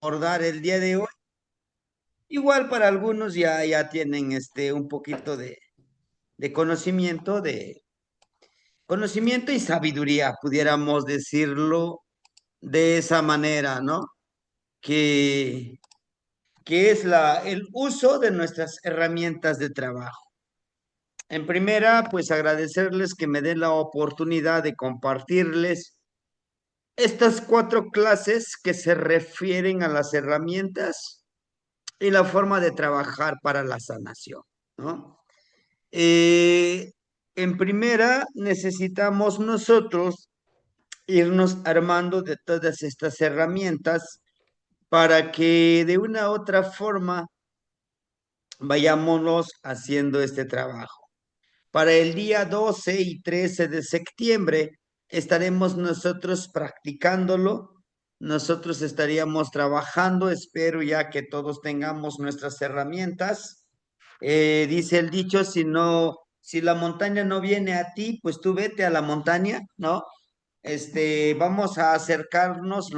abordar el día de hoy. Igual para algunos ya tienen un poquito de conocimiento y sabiduría, pudiéramos decirlo de esa manera, ¿no? Que, que es el uso de nuestras herramientas de trabajo. En primera, pues agradecerles que me den la oportunidad de compartirles estas cuatro clases que se refieren a las herramientas y la forma de trabajar para la sanación, ¿no? Eh, en primera, necesitamos nosotros irnos armando de todas estas herramientas para que de una u otra forma vayámonos haciendo este trabajo. Para el día 12 y 13 de septiembre estaremos nosotros practicándolo. Nosotros estaríamos trabajando, espero ya que todos tengamos nuestras herramientas. Dice el dicho, si la montaña no viene a ti, pues tú vete a la montaña, ¿no? Vamos a acercarnos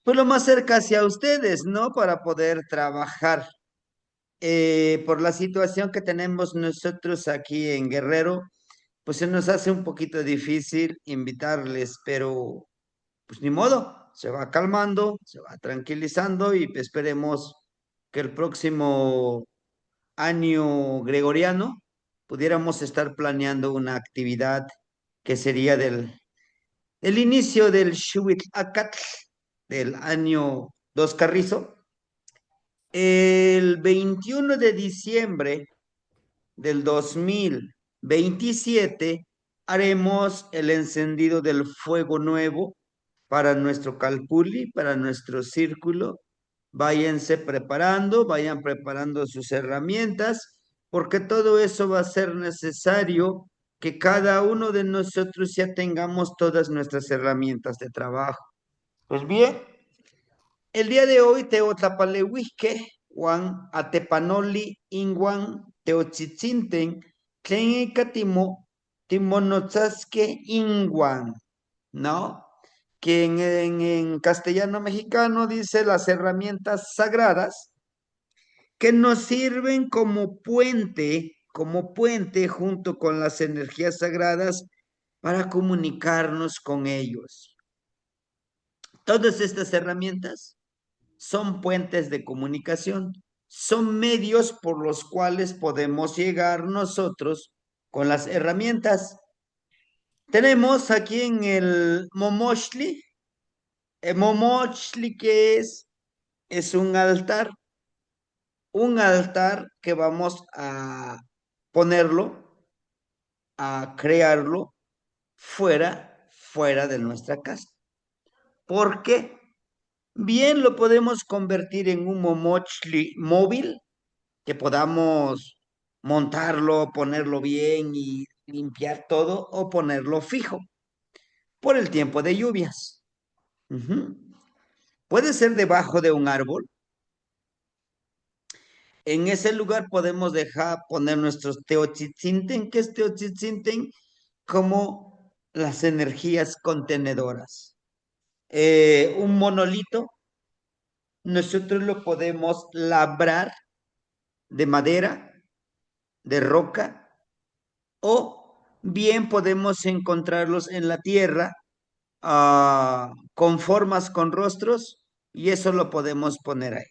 pues lo más cerca hacia ustedes, ¿no? Para poder trabajar. Por la situación que tenemos nosotros aquí en Guerrero, pues se nos hace un poquito difícil invitarles, pero pues ni modo, se va calmando, se va tranquilizando y esperemos que el próximo año gregoriano pudiéramos estar planeando una actividad que sería el inicio del Xuhuitlacatl del año Dos Carrizo. El 21 de diciembre del 2027 haremos el encendido del fuego nuevo para nuestro calpulli, para nuestro círculo. Váyanse preparando, vayan preparando sus herramientas, porque todo eso va a ser necesario que cada uno de nosotros ya tengamos todas nuestras herramientas de trabajo. Pues bien, el día de hoy teotlapaleuihque, Juan atepanoli, inguan, teotzitzinten, tlen timonotzasque inguan, ¿no? Que en castellano mexicano dice las herramientas sagradas que nos sirven como puente junto con las energías sagradas para comunicarnos con ellos. Todas estas herramientas son puentes de comunicación, son medios por los cuales podemos llegar nosotros con las herramientas. Tenemos aquí en el Momochli que es un altar que vamos a ponerlo, a crearlo fuera de nuestra casa. ¿Por qué? Bien lo podemos convertir en un Momochli móvil, que podamos montarlo, ponerlo bien y limpiar todo, o ponerlo fijo por el tiempo de lluvias. Ujú. Puede ser debajo de un árbol. En ese lugar podemos poner nuestros teotzitzinten, que es teotzitzinten, como las energías contenedoras. Un monolito, nosotros lo podemos labrar de madera, de roca, o bien podemos encontrarlos en la tierra con formas, con rostros, y eso lo podemos poner ahí.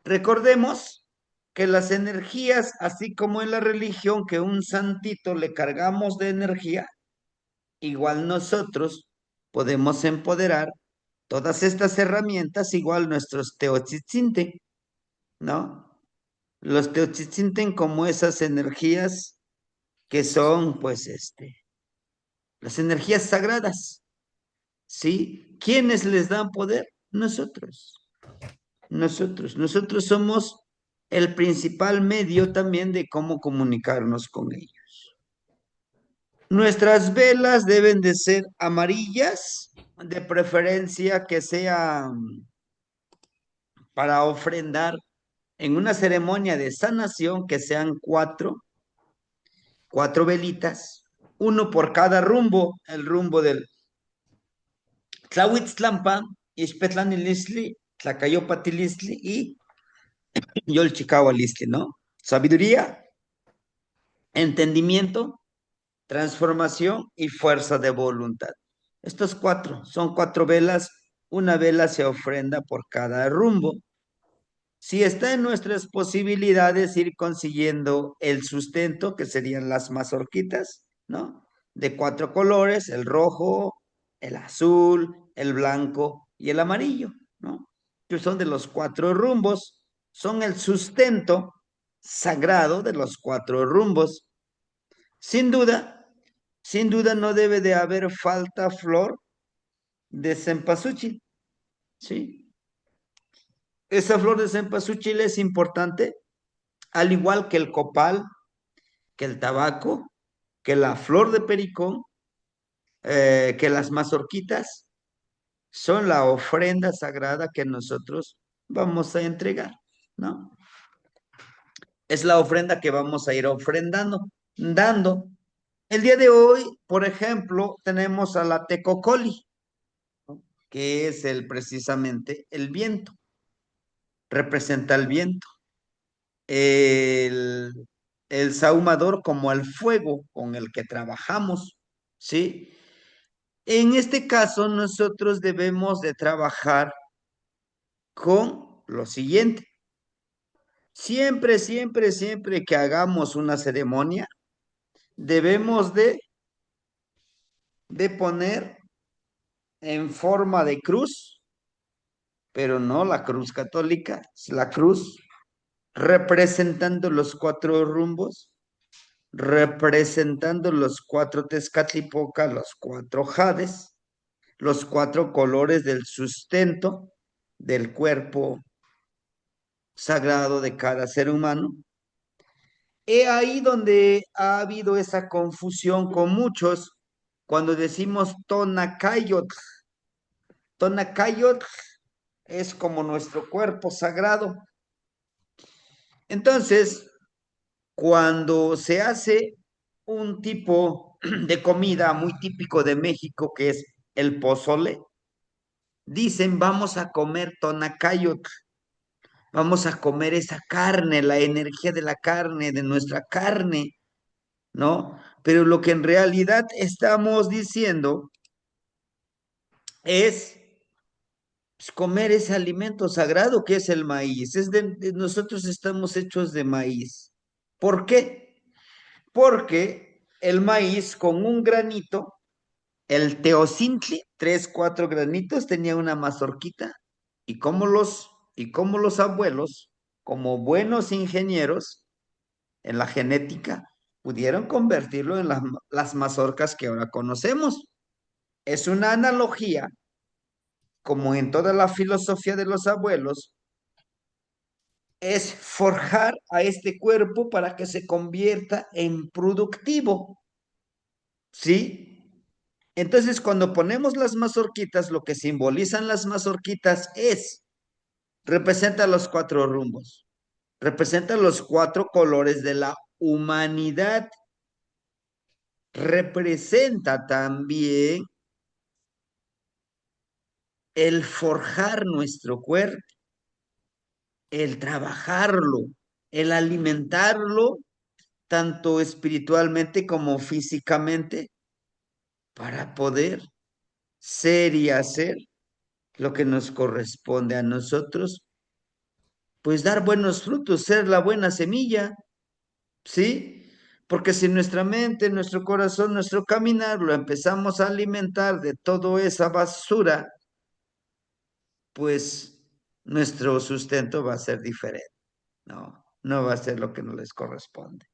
Recordemos que las energías, así como en la religión, que un santito le cargamos de energía, igual nosotros podemos empoderar todas estas herramientas, igual nuestros teotzitzinten, ¿no? Los teotzitzinten como esas energías que son, pues, las energías sagradas, ¿sí? ¿Quiénes les dan poder? Nosotros somos el principal medio también de cómo comunicarnos con ellos. Nuestras velas deben de ser amarillas, de preferencia que sean para ofrendar en una ceremonia de sanación, que sean cuatro velitas, uno por cada rumbo, el rumbo del Tlahuitztlampa Ispetlanilistli, Tlacayopatilistli y Yolchicahualistli, ¿no? Sabiduría, entendimiento, transformación y fuerza de voluntad. Estos cuatro, son cuatro velas, una vela se ofrenda por cada rumbo. Si está en nuestras posibilidades ir consiguiendo el sustento, que serían las mazorquitas, ¿no? De cuatro colores, el rojo, el azul, el blanco y el amarillo, ¿no? Que son de los cuatro rumbos, son el sustento sagrado de los cuatro rumbos. Sin duda, sin duda no debe de haber falta flor de cempasúchil, ¿sí? Esa flor de cempasúchil es importante, al igual que el copal, que el tabaco, que la flor de pericón, que las mazorquitas, son la ofrenda sagrada que nosotros vamos a entregar, ¿no? Es la ofrenda que vamos a ir ofrendando, dando. El día de hoy, por ejemplo, tenemos a la tecocoli, ¿no? Que es precisamente el viento, representa el viento. El, el sahumador como el fuego con el que trabajamos, ¿sí? En este caso, nosotros debemos de trabajar con lo siguiente. Siempre, siempre, siempre que hagamos una ceremonia, debemos de poner en forma de cruz, pero no la cruz católica, es la cruz representando los cuatro rumbos, representando los cuatro Tezcatlipoca, los cuatro jades, los cuatro colores del sustento del cuerpo sagrado de cada ser humano. He ahí donde ha habido esa confusión con muchos cuando decimos Tonacayot. Tonacayot es como nuestro cuerpo sagrado. Entonces, cuando se hace un tipo de comida muy típico de México, que es el pozole, dicen vamos a comer tonacayot, vamos a comer esa carne, la energía de la carne, de nuestra carne, ¿no? Pero lo que en realidad estamos diciendo es pues, comer ese alimento sagrado que es el maíz. Nosotros estamos hechos de maíz. ¿Por qué? Porque el maíz con un granito, el teocintli, tres, cuatro granitos, tenía una mazorquita. Y como los abuelos, como buenos ingenieros en la genética, pudieron convertirlo en las mazorcas que ahora conocemos. Es una analogía, como en toda la filosofía de los abuelos, es forjar a este cuerpo para que se convierta en productivo, ¿sí? Entonces, cuando ponemos las mazorquitas, lo que simbolizan las mazorquitas representa los cuatro rumbos, representa los cuatro colores de la humanidad, representa también el forjar nuestro cuerpo, el trabajarlo, el alimentarlo, tanto espiritualmente como físicamente, para poder ser y hacer lo que nos corresponde a nosotros, pues dar buenos frutos, ser la buena semilla, ¿sí? Porque si nuestra mente, nuestro corazón, nuestro caminar lo empezamos a alimentar de toda esa basura, pues nuestro sustento va a ser diferente, ¿no? No va a ser lo que nos les corresponde.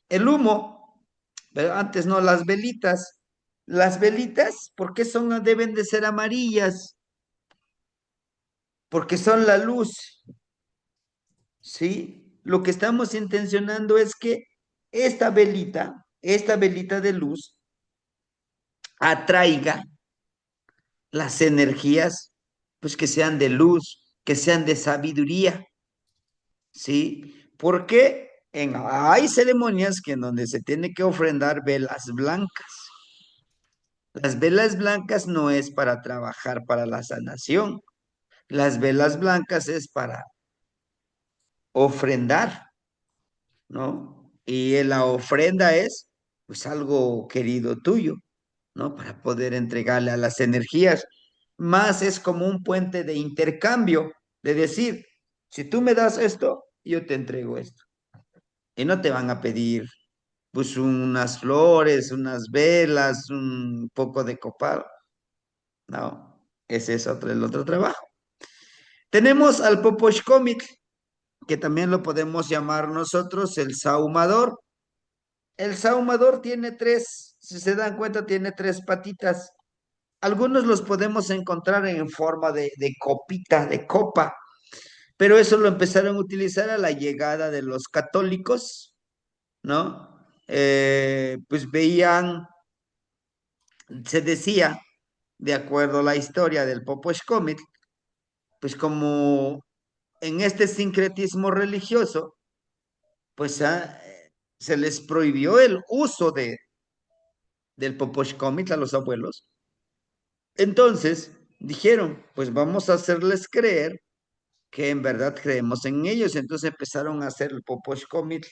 El humo, pero antes no, las velitas. Las velitas, ¿por qué deben de ser amarillas? Porque son la luz, ¿sí? Lo que estamos intencionando es que esta velita de luz, atraiga las energías, pues que sean de luz, que sean de sabiduría, ¿sí? Porque hay ceremonias que en donde se tiene que ofrendar velas blancas. Las velas blancas no es para trabajar para la sanación, Las velas blancas es para ofrendar, ¿no? Y la ofrenda es, pues, algo querido tuyo, ¿no? Para poder entregarle a las energías. Más es como un puente de intercambio, de decir, si tú me das esto, yo te entrego esto. Y no te van a pedir, pues, unas flores, unas velas, un poco de copal. No, ese es el otro trabajo. Tenemos al Poposhkomit, que también lo podemos llamar nosotros el sahumador. El sahumador tiene tres, si se dan cuenta, tiene tres patitas. Algunos los podemos encontrar en forma de copita, de copa, pero eso lo empezaron a utilizar a la llegada de los católicos, ¿no? Pues veían, se decía, de acuerdo a la historia del Poposhkomit, pues como en este sincretismo religioso, pues se les prohibió el uso del Poposhkomit a los abuelos. Entonces dijeron, pues vamos a hacerles creer que en verdad creemos en ellos. Entonces empezaron a hacer el Poposhkomit,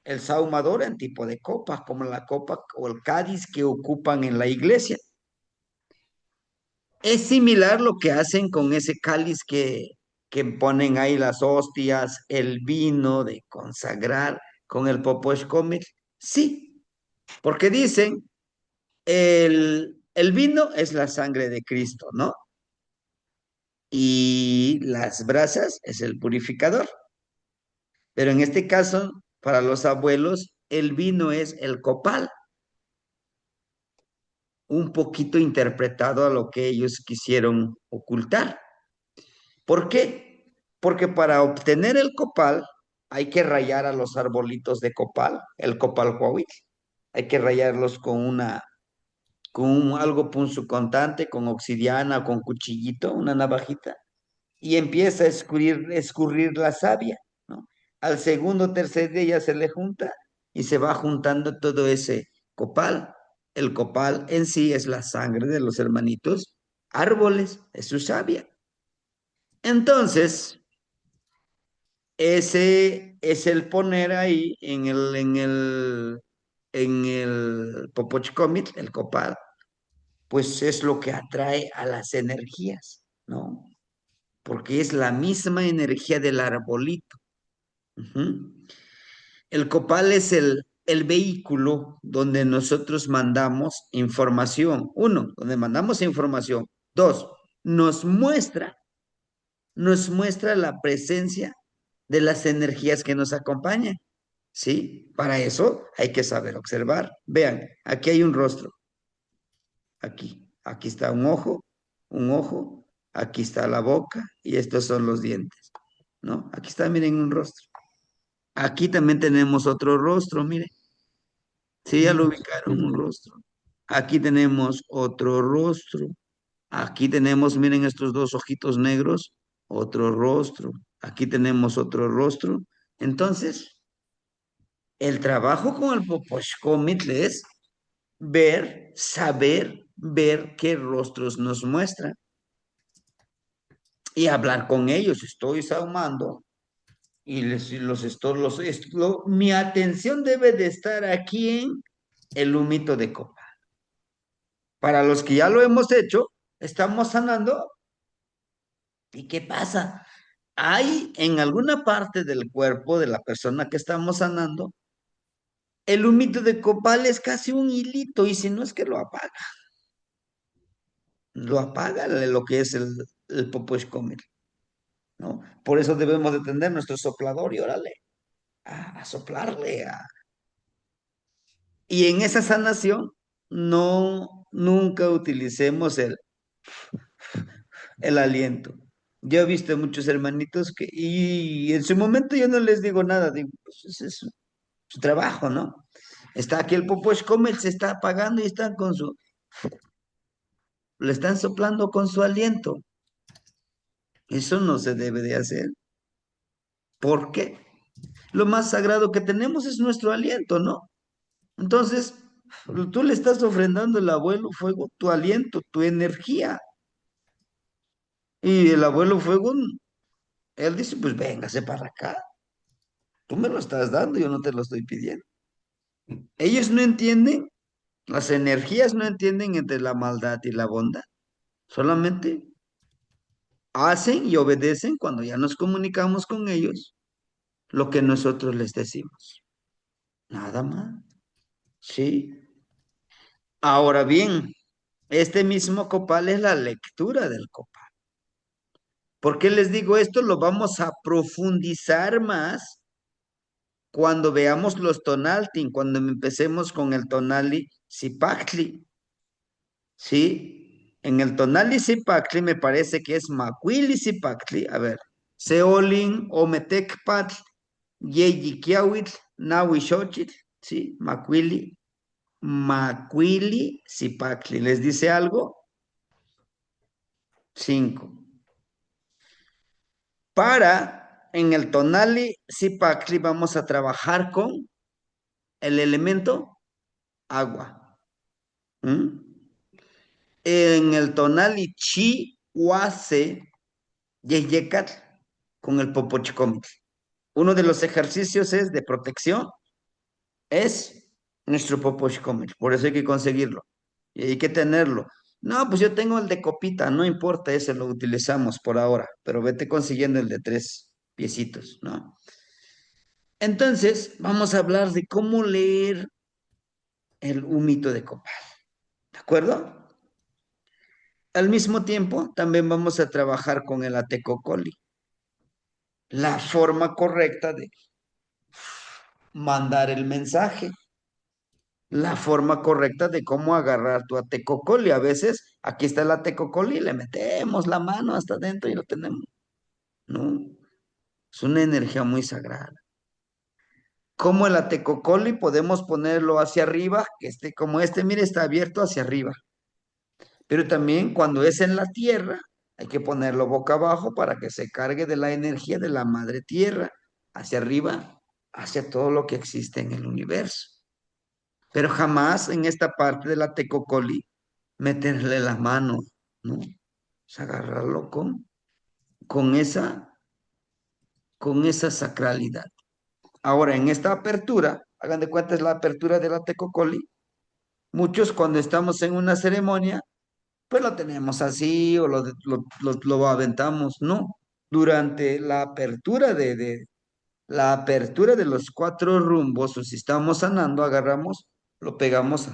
el sahumador en tipo de copa, como la copa o el cádiz que ocupan en la iglesia. Es similar lo que hacen con ese cáliz que ponen ahí las hostias, el vino de consagrar con el Poposhkomit. Sí, porque dicen, el vino es la sangre de Cristo, ¿no? Y las brasas es el purificador. Pero en este caso, para los abuelos, el vino es el copal, un poquito interpretado a lo que ellos quisieron ocultar. ¿Por qué? Porque para obtener el copal hay que rayar a los arbolitos de copal, el copal huahuitl. Hay que rayarlos con algo punzocortante, con obsidiana, con cuchillito, una navajita, y empieza a escurrir la savia, ¿no? Al segundo o tercer día ya se le junta y se va juntando todo ese copal. El copal en sí es la sangre de los hermanitos árboles, es su savia. Entonces, ese es el poner ahí en el Popochcomit, el copal, pues es lo que atrae a las energías, ¿no? Porque es la misma energía del arbolito. Ujú. El copal es el vehículo donde nosotros mandamos información. Uno, donde mandamos información. Dos, nos muestra, nos muestra la presencia de las energías que nos acompañan. ¿Sí? Para eso hay que saber observar. Vean, aquí hay un rostro. Aquí está un ojo, aquí está la boca y estos son los dientes, ¿no? Aquí está, miren, un rostro. Aquí también tenemos otro rostro, miren. Sí, ya lo ubicaron, un rostro. Aquí tenemos otro rostro. Aquí tenemos, miren estos dos ojitos negros, otro rostro. Aquí tenemos otro rostro. Entonces, el trabajo con el Poposhkomitl es ver, saber, ver qué rostros nos muestran y hablar con ellos. Estoy saumando y los estoy, mi atención debe de estar aquí en el humito de copa. Para los que ya lo hemos hecho, estamos sanando. ¿Y qué pasa? Hay en alguna parte del cuerpo de la persona que estamos sanando, el humito de copal es casi un hilito, y si no es que lo apaga lo que es el Poposhkomil, ¿no? Por eso debemos de tener nuestro soplador y órale, a soplarle. Y en esa sanación, no, nunca utilicemos el aliento. Yo he visto muchos hermanitos y en su momento yo no les digo nada, digo, pues ese es su trabajo, ¿no? Está aquí el Poposhkomil, se está apagando y están le están soplando con su aliento. Eso no se debe de hacer. ¿Por qué? Lo más sagrado que tenemos es nuestro aliento, ¿no? Entonces, tú le estás ofrendando al abuelo fuego, tu aliento, tu energía. Y el abuelo Fuegún, él dice, pues véngase para acá, tú me lo estás dando, yo no te lo estoy pidiendo. Ellos no entienden, las energías no entienden entre la maldad y la bondad, solamente hacen y obedecen cuando ya nos comunicamos con ellos lo que nosotros les decimos. Nada más, ¿sí? Ahora bien, este mismo copal es la lectura del copal. ¿Por qué les digo esto? Lo vamos a profundizar más cuando veamos los tonaltin, cuando empecemos con el tonali Zipactli, ¿sí? En el tonali Zipactli me parece que es Macuili Zipactli, a ver, Seolin, Ometecpatl, Yeyiquiahuitl, Nahuixochitl, ¿sí? Macuili Zipactli, ¿les dice algo? 5. En el tonali Zipactli vamos a trabajar con el elemento agua. ¿Mm? En el tonali chi, huase, yeyecatl, con el popochicomitl. Uno de los ejercicios es de protección, es nuestro popochicomitl. Por eso hay que conseguirlo. Y hay que tenerlo. No, pues yo tengo el de copita, no importa, ese lo utilizamos por ahora, pero vete consiguiendo el de 3 piecitos, ¿no? Entonces, vamos a hablar de cómo leer el humito de copal, ¿de acuerdo? Al mismo tiempo, también vamos a trabajar con el atecocoli, la forma correcta de mandar el mensaje, la forma correcta de cómo agarrar tu atecocoli. A veces, aquí está el atecocoli, le metemos la mano hasta adentro y lo tenemos. No, es una energía muy sagrada. Como el atecocoli podemos ponerlo hacia arriba, que esté como este, mire, está abierto hacia arriba. Pero también cuando es en la tierra, hay que ponerlo boca abajo para que se cargue de la energía de la madre tierra, hacia arriba, hacia todo lo que existe en el universo. Pero jamás en esta parte de la tecocoli meterle la mano, ¿no? Es agarrarlo con con esa sacralidad. Ahora, en esta apertura, hagan de cuenta, es la apertura de la tecocoli. Muchos cuando estamos en una ceremonia pues lo tenemos así o lo aventamos, no. Durante la apertura de los 4 rumbos, o si estamos sanando, agarramos, lo pegamos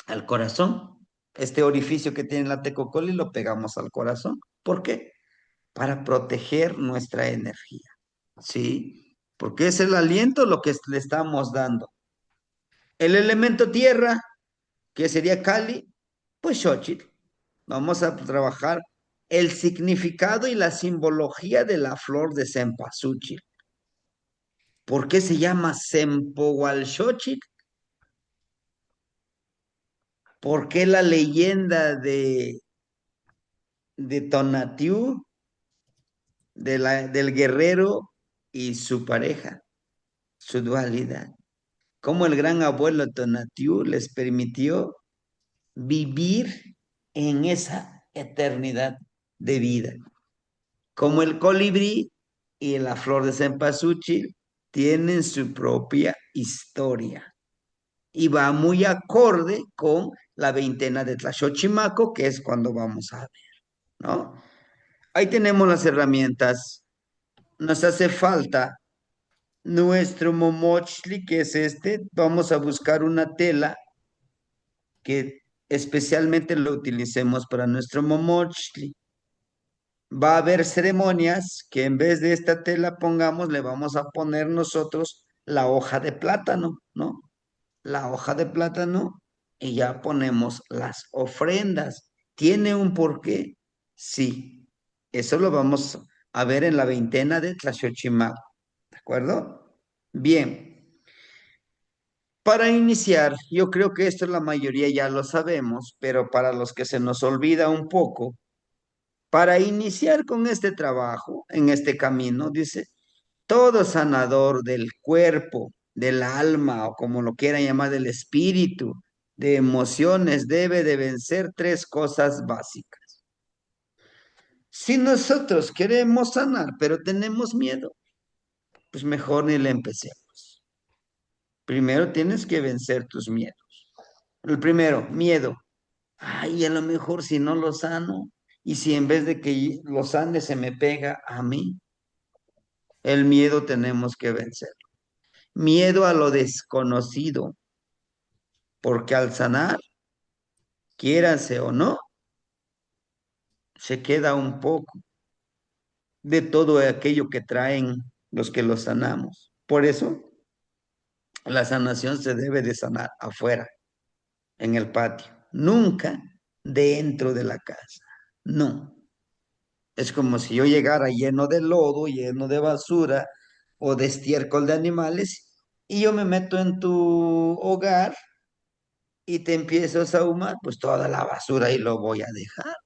al corazón. Este orificio que tiene la tecocoli lo pegamos al corazón. ¿Por qué? Para proteger nuestra energía, ¿sí? Porque es el aliento lo que le estamos dando. El elemento tierra, que sería Cali, pues Xochitl. Vamos a trabajar el significado y la simbología de la flor de cempasúchil. ¿Por qué se llama Sempohualxóchitl? ¿Por qué la leyenda de Tonatiuh, del guerrero y su pareja, su dualidad? Cómo el gran abuelo Tonatiuh les permitió vivir en esa eternidad de vida. Como el colibrí y la flor de cempasúchil tienen su propia historia y va muy acorde con la veintena de Tlaxochimaco, que es cuando vamos a ver, ¿no? Ahí tenemos las herramientas. Nos hace falta nuestro momochli, que es este. Vamos a buscar una tela que especialmente lo utilicemos para nuestro momochli. Va a haber ceremonias que en vez de esta tela pongamos, le vamos a poner nosotros la hoja de plátano, ¿no? La hoja de plátano y ya ponemos las ofrendas. ¿Tiene un porqué? Sí. Eso lo vamos a ver en la veintena de Tlaxochimac. ¿De acuerdo? Bien. Para iniciar, yo creo que esto la mayoría ya lo sabemos, pero para los que se nos olvida un poco, para iniciar con este trabajo, en este camino, dice, todo sanador del cuerpo, del alma, o como lo quieran llamar, del espíritu, de emociones, debe de vencer 3 cosas básicas. Si nosotros queremos sanar, pero tenemos miedo, pues mejor ni le empecemos. Primero tienes que vencer tus miedos. El primero, miedo. Ay, a lo mejor si no lo sano, y si en vez de que lo sane se me pega a mí, el miedo tenemos que vencer. Miedo a lo desconocido, porque al sanar, quiérase o no, se queda un poco de todo aquello que traen los que lo sanamos. Por eso, la sanación se debe de sanar afuera, en el patio, nunca dentro de la casa. No. Es como si yo llegara lleno de lodo, lleno de basura o de estiércol de animales y yo me meto en tu hogar y te empiezo a sahumar, pues toda la basura ahí lo voy a dejar.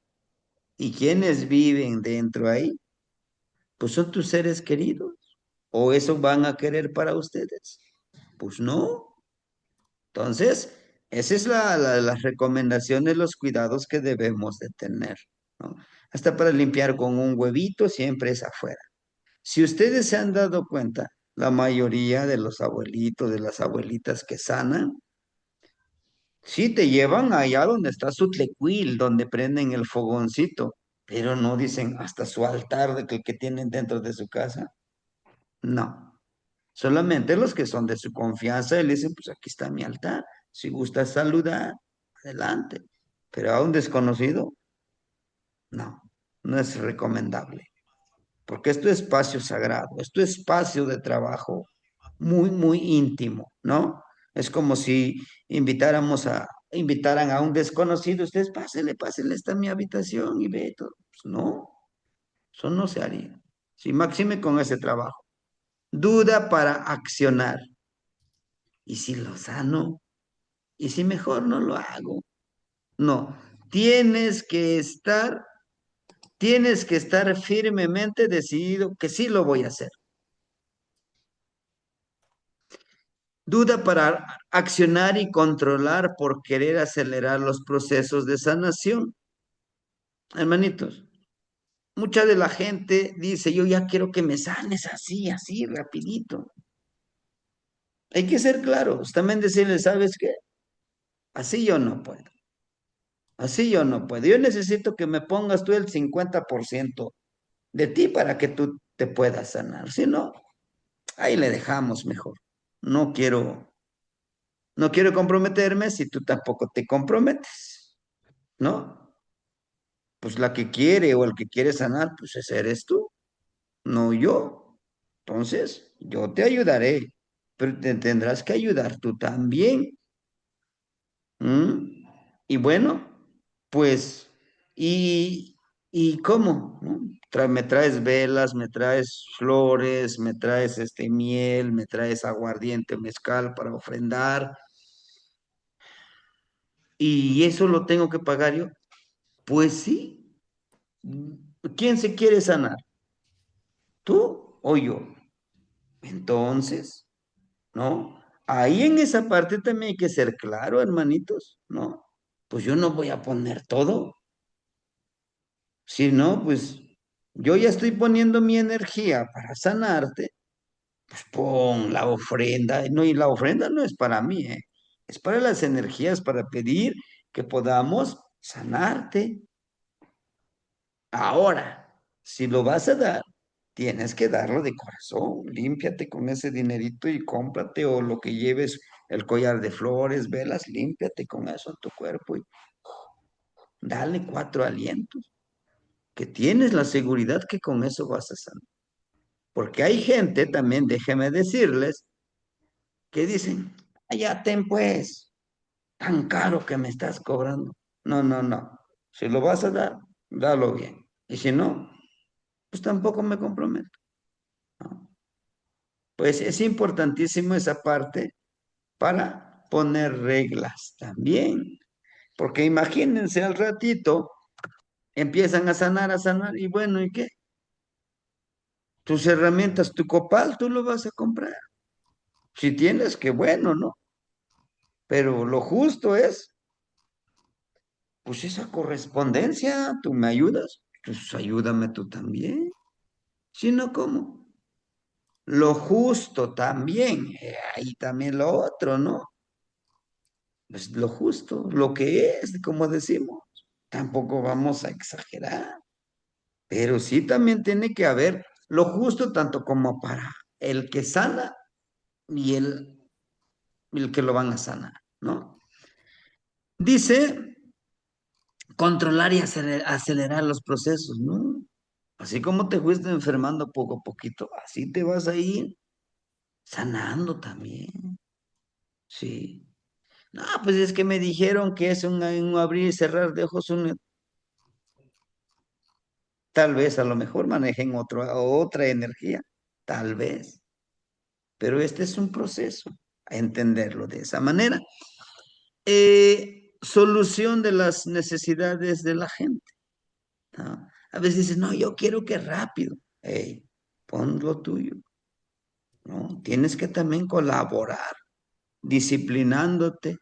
¿Y quiénes viven dentro ahí? Pues son tus seres queridos. ¿O eso van a querer para ustedes? Pues no. Entonces, esa es las recomendaciones, los cuidados que debemos de tener, ¿no? Hasta para limpiar con un huevito siempre es afuera. Si ustedes se han dado cuenta, la mayoría de los abuelitos, de las abuelitas que sanan, sí te llevan allá donde está su tlecuil, donde prenden el fogoncito, pero no dicen hasta su altar que tienen dentro de su casa. No, solamente los que son de su confianza, le dicen, pues aquí está mi altar, si gusta saludar, adelante, pero a un desconocido, no, no es recomendable. Porque es tu espacio sagrado, es tu espacio de trabajo muy, muy íntimo, ¿no? Es como si invitaran a un desconocido, ustedes pásenle, pásenle, está en mi habitación y ve todo. Pues no, eso no se haría. Sí, máxime con ese trabajo. Duda para accionar. ¿Y si lo sano? ¿Y si mejor no lo hago? No, tienes que estar, tienes que estar firmemente decidido que sí lo voy a hacer. Duda para accionar y controlar por querer acelerar los procesos de sanación. Hermanitos, mucha de la gente dice, yo ya quiero que me sanes así, así, rapidito. Hay que ser claros, también decirle, ¿sabes qué? Así yo no puedo, así yo no puedo. Yo necesito que me pongas tú el 50% de ti para que tú te puedas sanar. Si no, ahí le dejamos mejor. No quiero, no quiero comprometerme si tú tampoco te comprometes, ¿no? Pues la que quiere o el que quiere sanar, pues ese eres tú, no yo. Entonces, yo te ayudaré, pero te tendrás que ayudar tú también. ¿M? Y bueno, pues, ¿y cómo? ¿No? Me traes velas, me traes flores, me traes miel, me traes aguardiente, mezcal para ofrendar, y eso lo tengo que pagar yo. Pues sí. ¿Quién se quiere sanar? ¿Tú o yo? Entonces, ¿no? Ahí en esa parte también hay que ser claro, hermanitos, ¿no? Pues yo no voy a poner todo. Si no, pues yo ya estoy poniendo mi energía para sanarte, pues pon la ofrenda. No, y la ofrenda no es para mí, ¿eh? Es para las energías, para pedir que podamos sanarte. Ahora, si lo vas a dar, tienes que darlo de corazón. Límpiate con ese dinerito y cómprate o lo que lleves, el collar de flores, velas, límpiate con eso en tu cuerpo y dale 4 alientos, que tienes la seguridad que con eso vas a sanar. Porque hay gente, también déjeme decirles, que dicen, allá ten pues, tan caro que me estás cobrando. No, no, no. Si lo vas a dar, dalo bien. Y si no, pues tampoco me comprometo, ¿no? Pues es importantísimo esa parte para poner reglas también, porque imagínense al ratito, empiezan a sanar, y bueno, ¿y qué? Tus herramientas, tu copal, tú lo vas a comprar. Si tienes, qué bueno, ¿no? Pero lo justo es, pues esa correspondencia, ¿tú me ayudas? Pues ayúdame tú también. Si no, ¿cómo? Lo justo también, ahí también lo otro, ¿no? Pues lo justo, lo que es, como decimos. Tampoco vamos a exagerar, pero sí también tiene que haber lo justo tanto como para el que sana y el que lo van a sanar, ¿no? Dice controlar y acelerar los procesos, ¿no? Así como te fuiste enfermando poco a poquito, así te vas a ir sanando también, sí. No, pues es que me dijeron que es un abrir y cerrar de ojos, tal vez a lo mejor manejen otra energía, tal vez, pero este es un proceso, a entenderlo de esa manera. Solución de las necesidades de la gente, ¿no? A veces dices, no, yo quiero que rápido. Hey, pon lo tuyo, ¿no? Tienes que también colaborar, disciplinándote,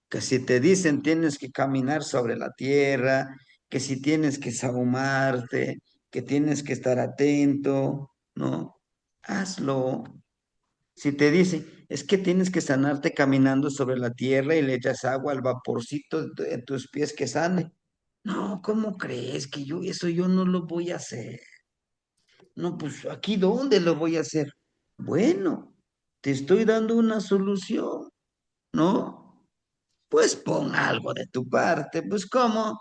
que si te dicen tienes que caminar sobre la tierra, que si tienes que sahumarte, que tienes que estar atento, ¿no? Hazlo. Si te dicen, es que tienes que sanarte caminando sobre la tierra y le echas agua al vaporcito de tus pies que sane. No, ¿cómo crees que yo no lo voy a hacer? No, pues aquí ¿dónde lo voy a hacer? Bueno, te estoy dando una solución, ¿no? Pues pon algo de tu parte, pues ¿cómo?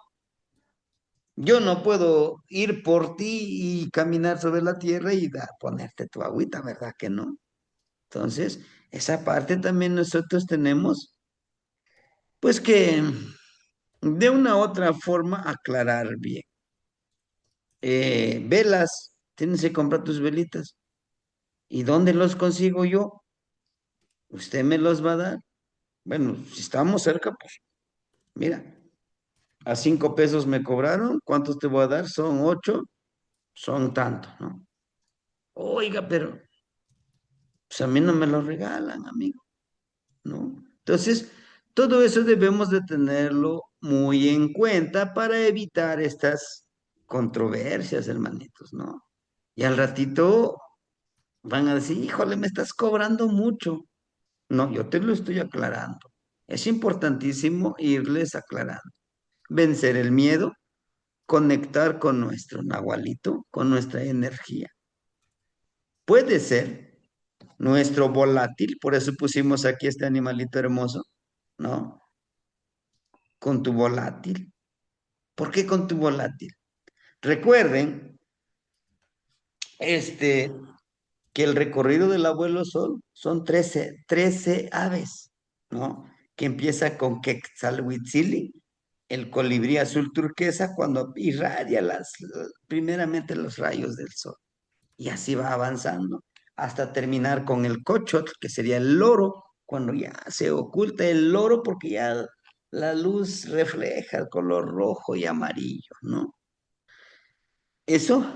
Yo no puedo ir por ti y caminar sobre la tierra y ponerte tu agüita, ¿verdad que no? Entonces, esa parte también nosotros tenemos, pues que de una u otra forma aclarar bien. Velas, tienes que comprar tus velitas. ¿Y dónde los consigo yo? ¿Usted me los va a dar? Bueno, si estamos cerca, pues mira, a 5 pesos me cobraron, ¿cuántos te voy a dar? Son 8, son tanto, ¿no? Oiga, pero pues a mí no me lo regalan, amigo, ¿no? Entonces, todo eso debemos de tenerlo muy en cuenta para evitar estas controversias, hermanitos, ¿no? Y al ratito van a decir, híjole, me estás cobrando mucho. No, yo te lo estoy aclarando. Es importantísimo irles aclarando. Vencer el miedo, conectar con nuestro nahualito, con nuestra energía. Puede ser nuestro volátil, por eso pusimos aquí este animalito hermoso, ¿no? Con tu volátil. ¿Por qué con tu volátil? Recuerden, este, que el recorrido del abuelo Sol son 13 aves, ¿no? Que empieza con Quetzalhuitzili, el colibrí azul turquesa, cuando irradia primeramente los rayos del sol. Y así va avanzando hasta terminar con el cochotl, que sería el loro, cuando ya se oculta el loro porque ya la luz refleja el color rojo y amarillo, ¿no? Eso,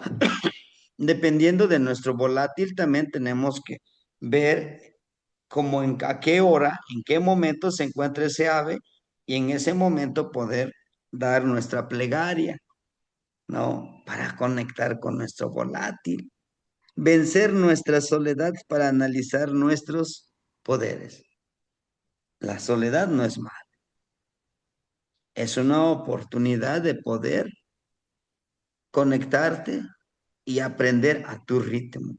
dependiendo de nuestro volátil, también tenemos que ver cómo a qué hora, en qué momento se encuentra ese ave y en ese momento poder dar nuestra plegaria, ¿no? Para conectar con nuestro volátil, vencer nuestra soledad para analizar nuestros poderes. La soledad no es mala, es una oportunidad de poder conectarte y aprender a tu ritmo,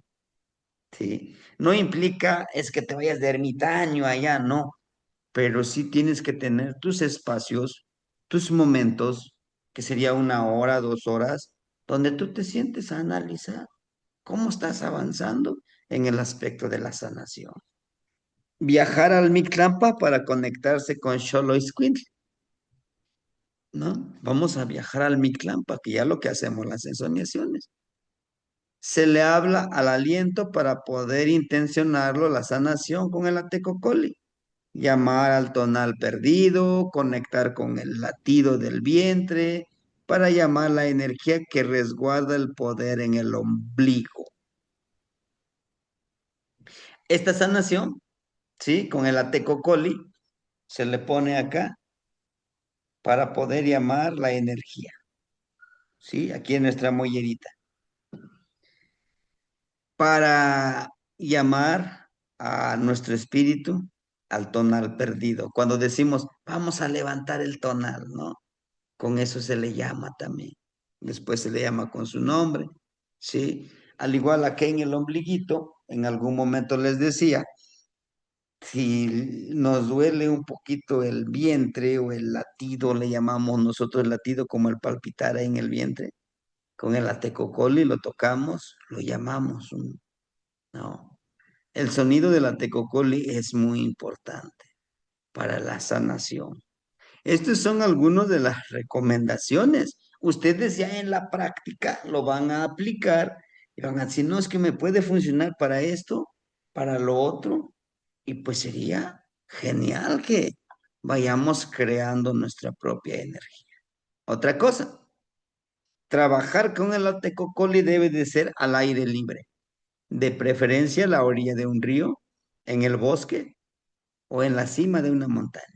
¿sí? No implica es que te vayas de ermitaño allá, no, pero sí tienes que tener tus espacios, tus momentos, que sería 1 hora, 2 horas, donde tú te sientes a analizar cómo estás avanzando en el aspecto de la sanación. Viajar al Mictlampa para conectarse con Xoloitzcuintli, ¿no? Vamos a viajar al Mictlampa, que ya lo que hacemos las ensoñaciones. Se le habla al aliento para poder intencionarlo la sanación con el Atecocoli. Llamar al tonal perdido, conectar con el latido del vientre, para llamar la energía que resguarda el poder en el ombligo. Esta sanación, ¿sí? Con el Atecocoli, se le pone acá para poder llamar la energía. ¿sí? Aquí en nuestra mollerita, para llamar a nuestro espíritu al tonal perdido. Cuando decimos, vamos a levantar el tonal, ¿no? Con eso se le llama también. Después se le llama con su nombre, ¿sí? Al igual aquí en el ombliguito, en algún momento les decía, si nos duele un poquito el vientre o el latido, le llamamos nosotros el latido como el palpitar ahí en el vientre, con el atecocoli lo tocamos, lo llamamos, ¿no? El sonido del atecocoli es muy importante para la sanación. Estos son algunos de las recomendaciones. Ustedes ya en la práctica lo van a aplicar y van a decir, no, es que me puede funcionar para esto, para lo otro, y pues sería genial que vayamos creando nuestra propia energía. Otra cosa, trabajar con el atecocoli debe de ser al aire libre, de preferencia a la orilla de un río, en el bosque o en la cima de una montaña.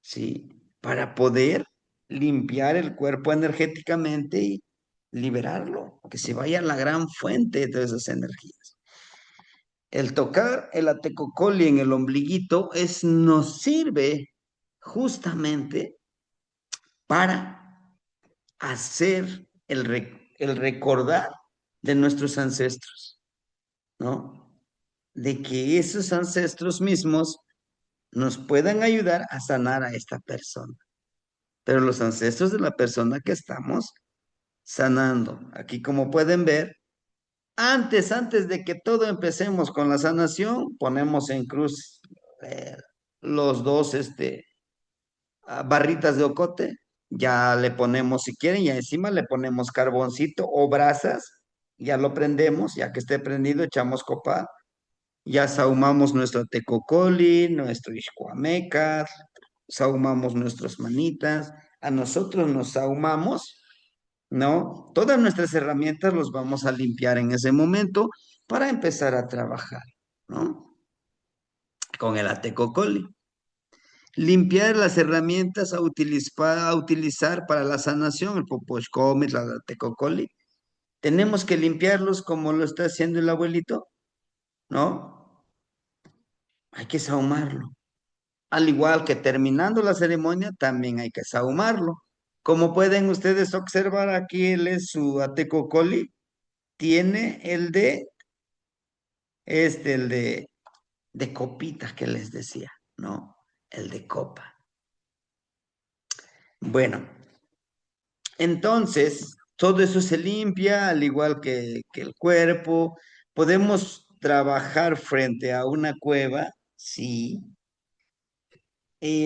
¿Sí? Para poder limpiar el cuerpo energéticamente y liberarlo, que se vaya a la gran fuente de todas esas energías. El tocar el atecocoli en el ombliguito nos sirve justamente para hacer el recordar de nuestros ancestros, ¿no? De que esos ancestros mismos nos puedan ayudar a sanar a esta persona. Pero los ancestros de la persona que estamos sanando. Aquí, como pueden ver, antes de que todo empecemos con la sanación, ponemos en cruz eh, los dos barritas de ocote, ya le ponemos, si quieren, ya encima le ponemos carboncito o brasas, ya lo prendemos, ya que esté prendido, echamos copa, ya sahumamos nuestro tecocoli, nuestro ishkuameca, sahumamos nuestras manitas, a nosotros nos sahumamos, ¿no? Todas nuestras herramientas los vamos a limpiar en ese momento para empezar a trabajar, ¿no? Con el atecocoli. Limpiar las herramientas a utilizar para la sanación, el poposhkomi, la atecocoli. Tenemos que limpiarlos como lo está haciendo el abuelito, ¿no? Hay que sahumarlo. Al igual que terminando la ceremonia, también hay que sahumarlo. Como pueden ustedes observar, aquí él es su atecocoli, tiene el de copitas que les decía, ¿no? El de copa. Bueno, entonces, todo eso se limpia, al igual que el cuerpo. Podemos trabajar frente a una cueva, sí.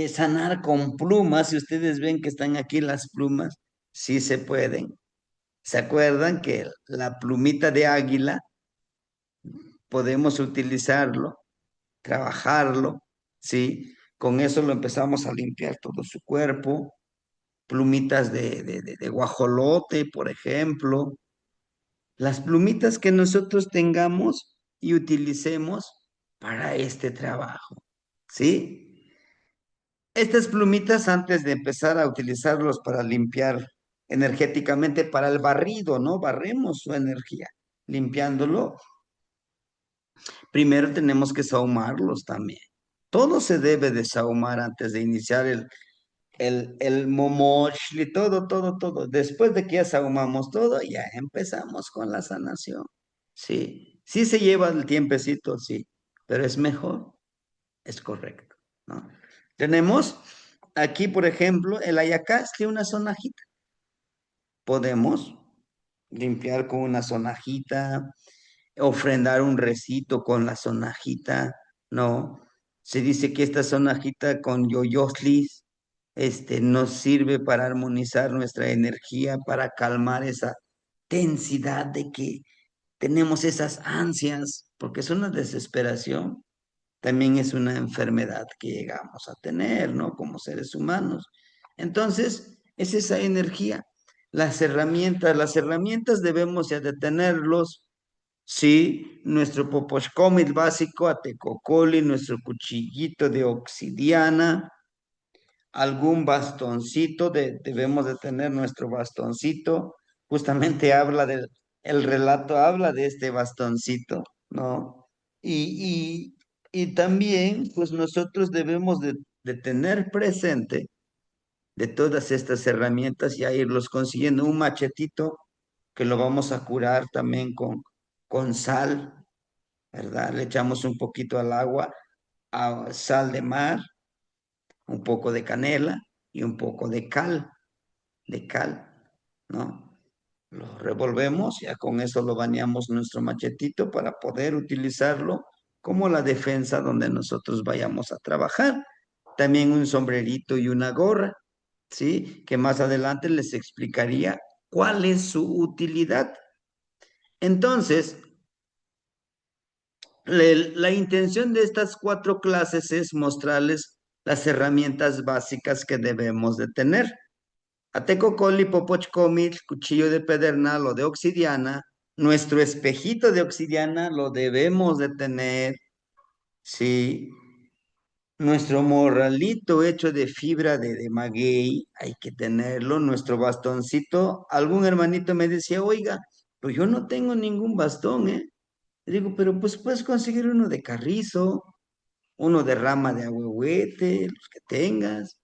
Sanar con plumas, si ustedes ven que están aquí las plumas, sí se pueden. ¿Se acuerdan que la plumita de águila podemos utilizarlo, trabajarlo, ¿sí? Con eso lo empezamos a limpiar todo su cuerpo. Plumitas de guajolote, por ejemplo. Las plumitas que nosotros tengamos y utilicemos para este trabajo, ¿sí? Estas plumitas, antes de empezar a utilizarlos para limpiar energéticamente para el barrido, ¿no? Barremos su energía. Limpiándolo, primero tenemos que sahumarlos también. Todo se debe de sahumar antes de iniciar el momoshli, todo. Después de que ya sahumamos todo, ya empezamos con la sanación. Sí, sí se lleva el tiempecito, sí, pero es mejor, es correcto, ¿no? Tenemos aquí, por ejemplo, el ayacaste, una sonajita. Podemos limpiar con una sonajita, ofrendar un recito con la sonajita, ¿no? Se dice que esta sonajita con yoyoslis, nos sirve para armonizar nuestra energía, para calmar esa tensidad de que tenemos esas ansias, porque es una desesperación, también es una enfermedad que llegamos a tener, ¿no? Como seres humanos. Entonces, es esa energía. Las herramientas debemos ya de tenerlos. Sí, nuestro poposhkomit básico, atecocoli, nuestro cuchillito de obsidiana, algún bastoncito, debemos de tener nuestro bastoncito, justamente habla el relato habla de este bastoncito, ¿no? Y, y también, pues nosotros debemos de tener presente de todas estas herramientas, ya irlos consiguiendo un machetito que lo vamos a curar también con sal, ¿verdad? Le echamos un poquito al agua, sal de mar, un poco de canela y un poco de cal, ¿no? Lo revolvemos, ya con eso lo bañamos nuestro machetito para poder utilizarlo como la defensa donde nosotros vayamos a trabajar. También un sombrerito y una gorra, ¿sí? Que más adelante les explicaría cuál es su utilidad. Entonces, la intención de estas 4 clases es mostrarles las herramientas básicas que debemos de tener. Atecocoli, popochcomil, cuchillo de pedernal o de obsidiana, nuestro espejito de obsidiana lo debemos de tener, ¿sí? Nuestro morralito hecho de fibra de maguey, hay que tenerlo. Nuestro bastoncito, algún hermanito me decía, oiga, pues yo no tengo ningún bastón, ¿eh? Le digo, pero pues puedes conseguir uno de carrizo, uno de rama de ahuehuete, los que tengas,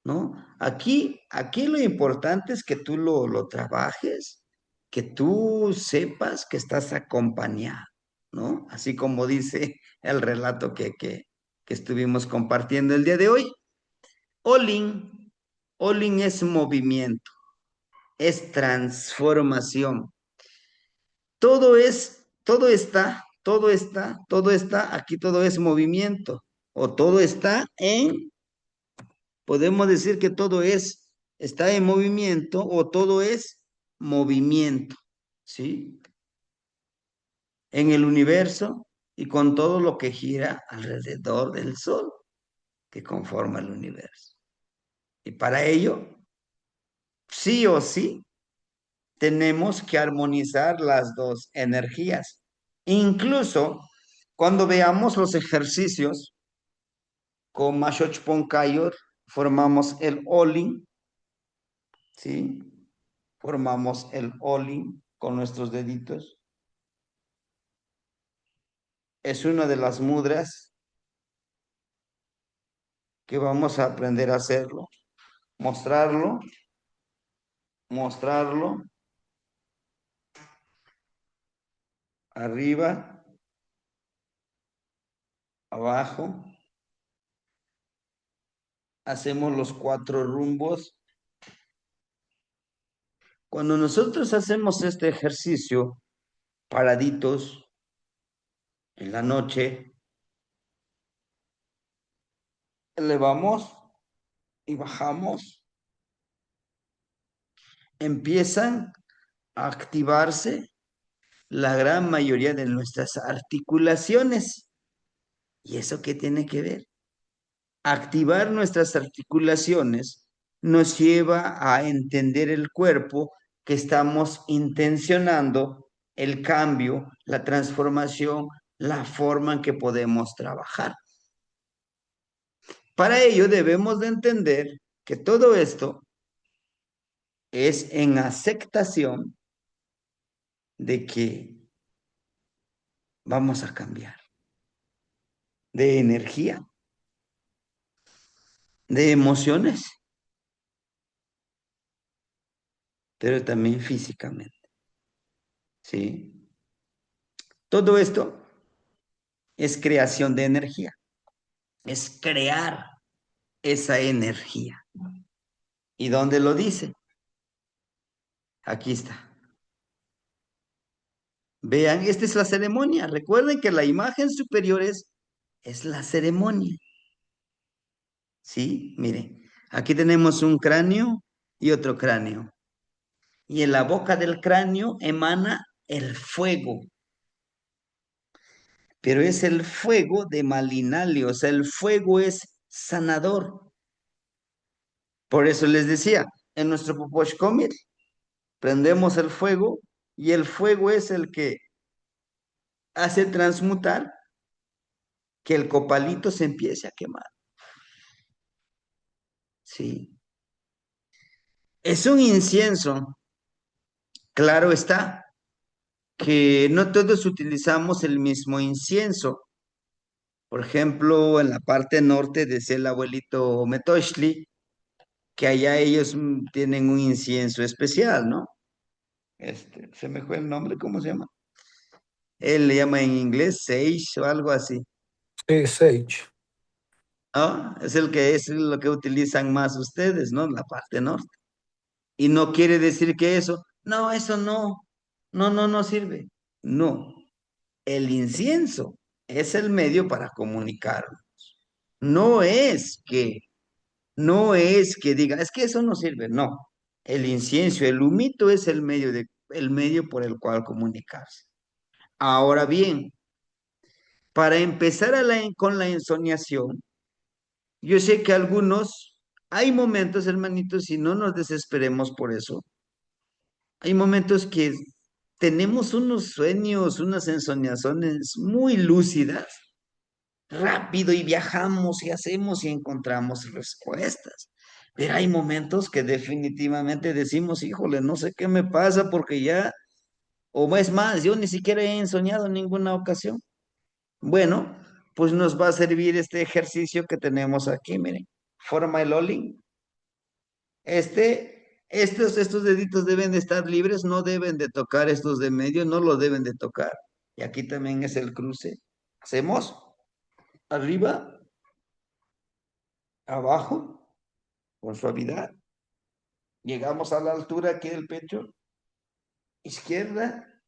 ¿no? Aquí lo importante es que tú lo trabajes, que tú sepas que estás acompañado, ¿no? Así como dice el relato que estuvimos compartiendo el día de hoy. Olin, Olin es movimiento, es transformación. Todo está, aquí todo es movimiento, o todo está en podemos decir que está en movimiento o todo es movimiento, ¿sí? En el universo y con todo lo que gira alrededor del Sol que conforma el universo. Y para ello, sí o sí, tenemos que armonizar las dos energías. Incluso cuando veamos los ejercicios con Mashoch Ponkayor, formamos el Olin, ¿sí? Formamos el Olin con nuestros deditos. Es una de las mudras que vamos a aprender a hacerlo. Mostrarlo, mostrarlo, arriba, abajo. Hacemos los 4 rumbos. Cuando nosotros hacemos este ejercicio, paraditos, en la noche, elevamos y bajamos, empiezan a activarse la gran mayoría de nuestras articulaciones. ¿Y eso qué tiene que ver? Activar nuestras articulaciones nos lleva a entender el cuerpo que estamos intencionando, el cambio, la transformación, la forma en que podemos trabajar. Para ello debemos de entender que todo esto es en aceptación de que vamos a cambiar de energía, de emociones, pero también físicamente, ¿sí? Todo esto es creación de energía, es crear esa energía. ¿Y dónde lo dice? Aquí está. Vean, esta es la ceremonia. Recuerden que la imagen superior es la ceremonia. ¿Sí? Miren, aquí tenemos un cráneo y otro cráneo. Y en la boca del cráneo emana el fuego, pero es el fuego de Malinali, o sea, el fuego es sanador. Por eso les decía, en nuestro Poposhkomil prendemos el fuego y el fuego es el que hace transmutar que el copalito se empiece a quemar. Sí. Es un incienso Claro está que no todos utilizamos el mismo incienso. Por ejemplo, en la parte norte decía el abuelito Metoshli, que allá ellos tienen un incienso especial, ¿no? Se me fue el nombre, ¿cómo se llama? Él le llama en inglés sage o algo así, Sí, Sage. ¿no? Es el que es lo que utilizan más ustedes, ¿no? En la parte norte. Y no quiere decir que eso no sirve. No, el incienso es el medio para comunicar. No es que, no es que diga, es que eso no sirve, no. El incienso, el humito es el medio por el cual comunicarse. Ahora bien, para empezar con la ensoñación, yo sé que algunos, hay momentos, hermanitos, y no nos desesperemos por eso. Hay momentos que tenemos unos sueños, unas ensoñaciones muy lúcidas, rápido y viajamos y hacemos y encontramos respuestas. Pero hay momentos que definitivamente decimos, híjole, no sé qué me pasa porque ya, o es más, yo ni siquiera he ensoñado en ninguna ocasión. Bueno, pues nos va a servir este ejercicio que tenemos aquí, miren. Forma el Olin. Estos deditos deben de estar libres, no deben de tocar estos de medio, no lo deben de tocar. Y aquí también es el cruce. Hacemos arriba, abajo, con suavidad. Llegamos a la altura aquí del pecho. Izquierda,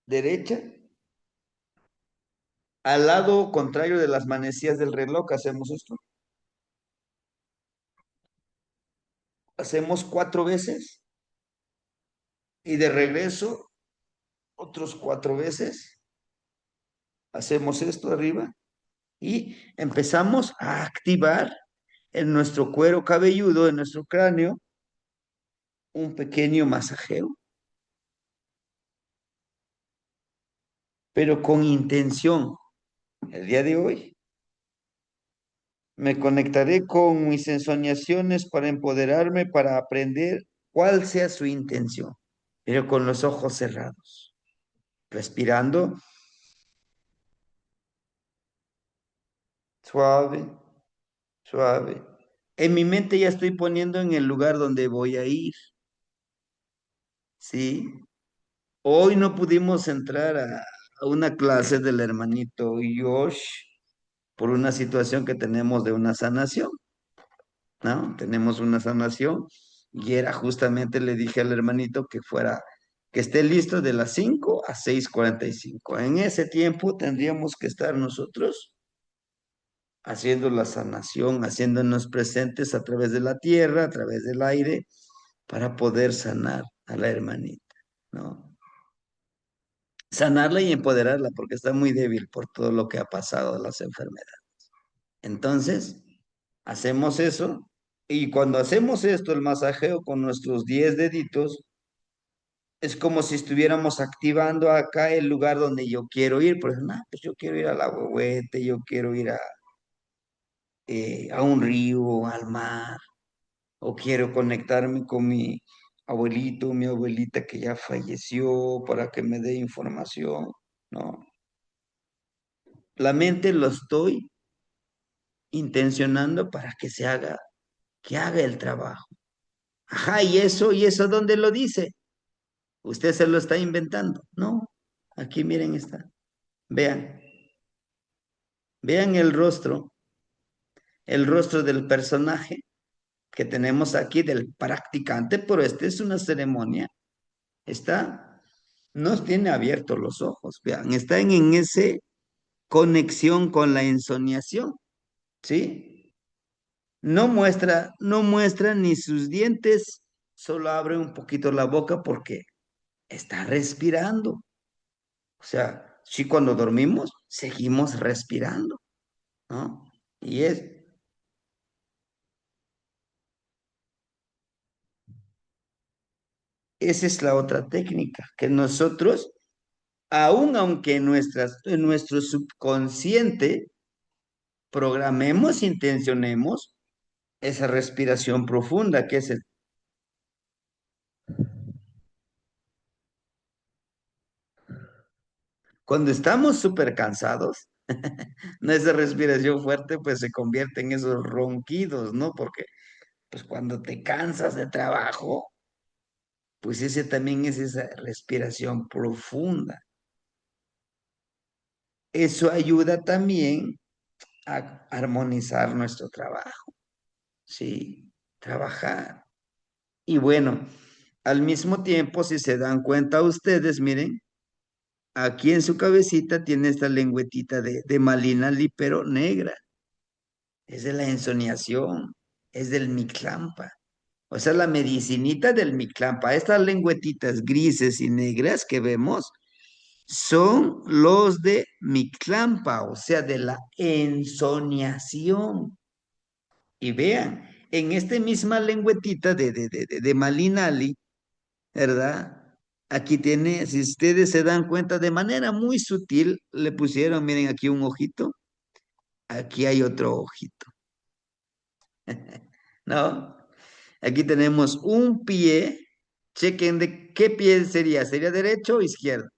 derecha. Al lado contrario de las manecillas del reloj hacemos esto. Hacemos 4 veces y de regreso otros 4 veces. Hacemos esto arriba y empezamos a activar en nuestro cuero cabelludo, en nuestro cráneo, un pequeño masajeo, pero con intención. El día de hoy me conectaré con mis ensoñaciones para empoderarme, para aprender cuál sea su intención, pero con los ojos cerrados, respirando suave, suave. En mi mente ya estoy poniendo en el lugar donde voy a ir, ¿sí? Hoy no pudimos entrar a una clase del hermanito Josh por una situación que tenemos de una sanación, ¿no? Tenemos una sanación y era justamente, le dije al hermanito que fuera, que esté listo de las 5 a 6:45. En ese tiempo tendríamos que estar nosotros haciendo la sanación, haciéndonos presentes a través de la tierra, a través del aire, para poder sanar a la hermanita, ¿no? Sanarla y empoderarla porque está muy débil por todo lo que ha pasado de las enfermedades. Entonces, hacemos eso y cuando hacemos esto, el masajeo con nuestros 10 deditos, es como si estuviéramos activando acá el lugar donde yo quiero ir. Por ejemplo, pues yo quiero ir al Agüehuete, yo quiero ir a un río, al mar, o quiero conectarme con mi abuelito, mi abuelita que ya falleció para que me dé información, ¿no? La mente lo estoy intencionando para que que haga el trabajo. Ajá, y eso ¿dónde lo dice? Usted se lo está inventando. No, aquí miren está. Vean, vean el rostro del personaje que tenemos aquí, del practicante, pero esta es una ceremonia. Está, no tiene abiertos los ojos, vean, están en ese conexión con la ensoñación, ¿sí? No muestra ni sus dientes, solo abre un poquito la boca porque está respirando. O sea, sí, cuando dormimos, seguimos respirando, ¿no? Y esa es la otra técnica, que nosotros, aun aunque en nuestro subconsciente programemos, intencionemos esa respiración profunda, que es Cuando estamos súper cansados, nuestra respiración fuerte pues se convierte en esos ronquidos, ¿no? Porque pues cuando te cansas de trabajo, pues ese también es esa respiración profunda. Eso ayuda también a armonizar nuestro trabajo, ¿sí? Trabajar. Y bueno, al mismo tiempo, si se dan cuenta ustedes, miren, aquí en su cabecita tiene esta lengüetita de Malina Lipero negra. Es de la ensoñación, es del Mictlampa. O sea, la medicinita del Mictlampa. Estas lengüetitas grises y negras que vemos son los de Mictlampa, o sea, de la ensoñación. Y vean, en esta misma lengüetita de Malinali, ¿verdad? Aquí tiene, si ustedes se dan cuenta, de manera muy sutil, le pusieron, miren, aquí un ojito, aquí hay otro ojito, ¿no? Aquí tenemos un pie, chequen de qué pie sería, ¿sería derecho o izquierdo?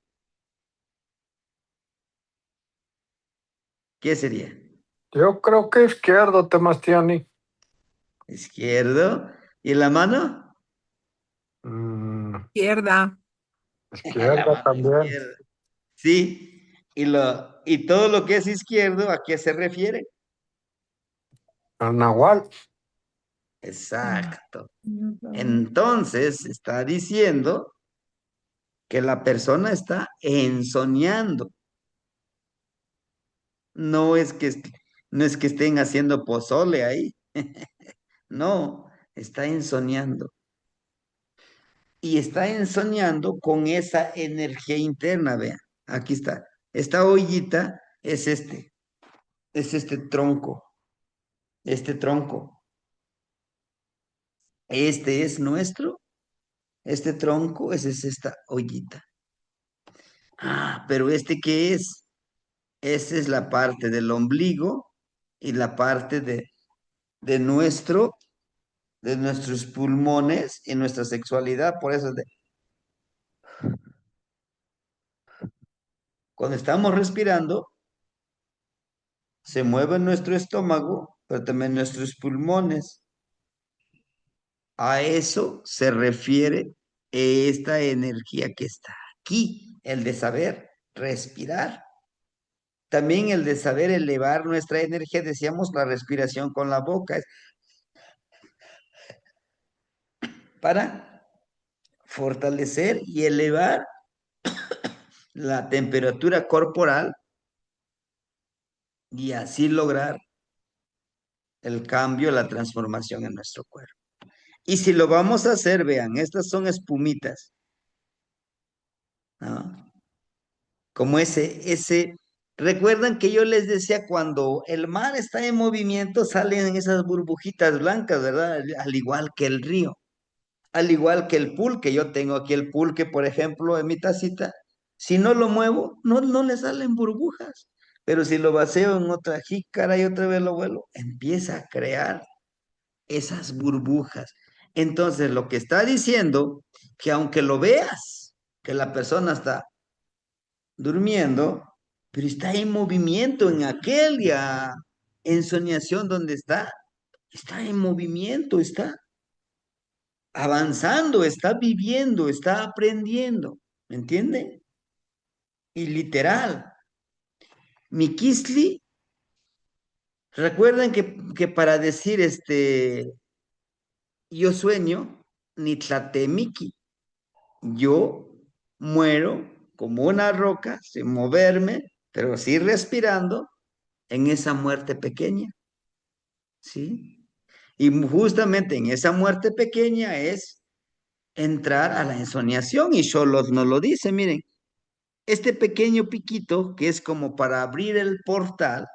¿Qué sería? Yo creo que izquierdo, Temastiani. Izquierdo. ¿Y la mano? Mm, Izquierda. La izquierda mano también. izquierda. Sí, y todo lo que es izquierdo, ¿a qué se refiere? El nahual. Exacto. Entonces, está diciendo que la persona está ensoñando. No es que, no es que estén haciendo pozole ahí. No, está ensoñando. Y está ensoñando con esa energía interna, vean. Aquí está. Esta ollita es este tronco. Este es nuestro, este tronco, es esta ollita. Ah, pero ¿este qué es? Esa es la parte del ombligo y la parte de nuestro, de nuestros pulmones y nuestra sexualidad. Por eso, cuando estamos respirando, se mueve nuestro estómago, pero también nuestros pulmones. A eso se refiere esta energía que está aquí, el de saber respirar. También el de saber elevar nuestra energía, decíamos la respiración con la boca, es para fortalecer y elevar la temperatura corporal y así lograr el cambio, la transformación en nuestro cuerpo. Y si lo vamos a hacer, vean, estas son espumitas, ¿no? Como recuerdan que yo les decía cuando el mar está en movimiento salen esas burbujitas blancas, ¿verdad? Al igual que el río, al igual que el pulque. Yo tengo aquí el pulque, por ejemplo, en mi tacita. Si no lo muevo, no le salen burbujas. Pero si lo vacío en otra jícara y otra vez lo vuelo, empieza a crear esas burbujas. Entonces, lo que está diciendo, que aunque lo veas, que la persona está durmiendo, pero está en movimiento en aquella ensoñación donde está en movimiento, está avanzando, está viviendo, está aprendiendo, ¿me entienden? Y literal, Mikisli, recuerden que para decir yo sueño, ni tlatemiki, yo muero como una roca, sin moverme, pero sí respirando en esa muerte pequeña, ¿sí? Y justamente en esa muerte pequeña es entrar a la ensoñación y Xolotl nos lo dice, miren, este pequeño piquito que es como para abrir el portal,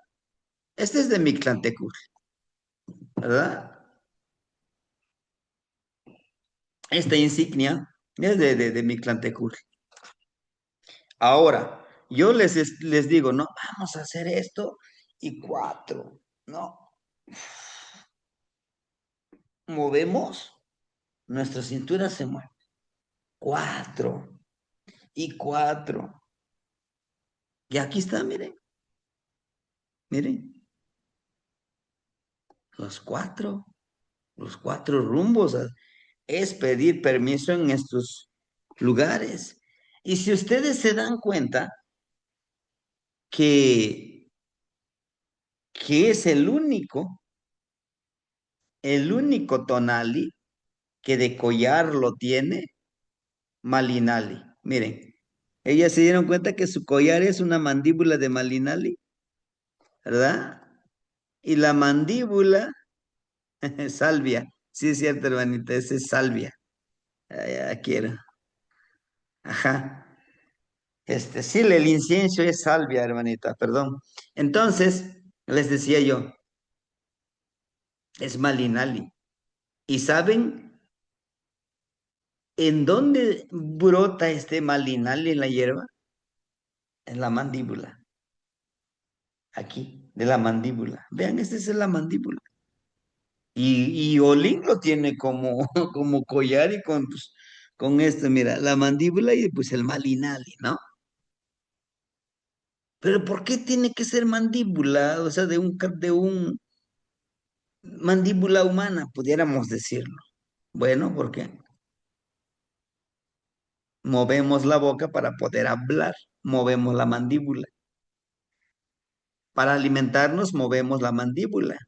este es de Mictlantecutl, ¿verdad? Esta insignia es de Mictlantecutl. Ahora, yo les digo, no, vamos a hacer esto y cuatro, ¿no? Movemos, nuestra cintura se mueve. Cuatro y cuatro. Y aquí está, miren, miren, los cuatro, los cuatro rumbos. Es pedir permiso en estos lugares. Y si ustedes se dan cuenta que, que es el único tonali que de collar lo tiene Malinali. Miren, ellas se dieron cuenta que su collar es una mandíbula de Malinali, ¿verdad? Y la mandíbula, salvia. Sí, es cierto, hermanita, esa es salvia. Ya quiero. Ajá. Sí, el incienso es salvia, hermanita, perdón. Entonces, les decía yo, es Malinali. ¿Y saben en dónde brota este Malinali en la hierba? En la mandíbula. Aquí, de la mandíbula. Vean, esta es la mandíbula. Y Olin lo tiene como, como collar y con esto, mira, la mandíbula y pues el Malinali, ¿no? Pero ¿por qué tiene que ser mandíbula? O sea, de un mandíbula humana, pudiéramos decirlo. Bueno, porque movemos la boca para poder hablar, movemos la mandíbula. Para alimentarnos, movemos la mandíbula.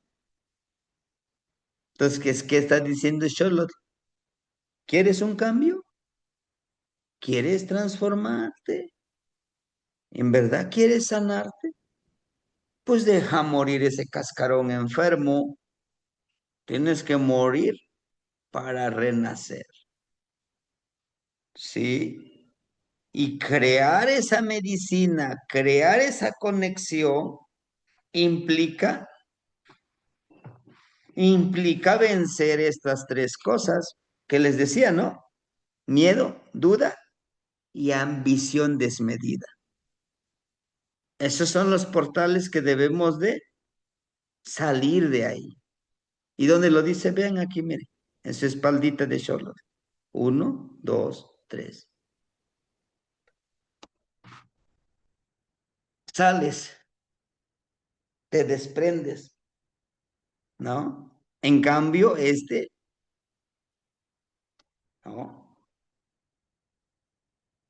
Entonces, ¿qué está diciendo Charlotte? ¿Quieres un cambio? ¿Quieres transformarte? ¿En verdad quieres sanarte? Pues deja morir ese cascarón enfermo. Tienes que morir para renacer. ¿Sí? Y crear esa medicina, crear esa conexión, implica, implica vencer estas tres cosas que les decía, ¿no? Miedo, duda y ambición desmedida. Esos son los portales que debemos de salir de ahí. ¿Y dónde lo dice? Vean aquí, miren, en su espaldita de Charlotte. Uno, dos, tres. Sales, te desprendes, ¿no? En cambio, ¿no?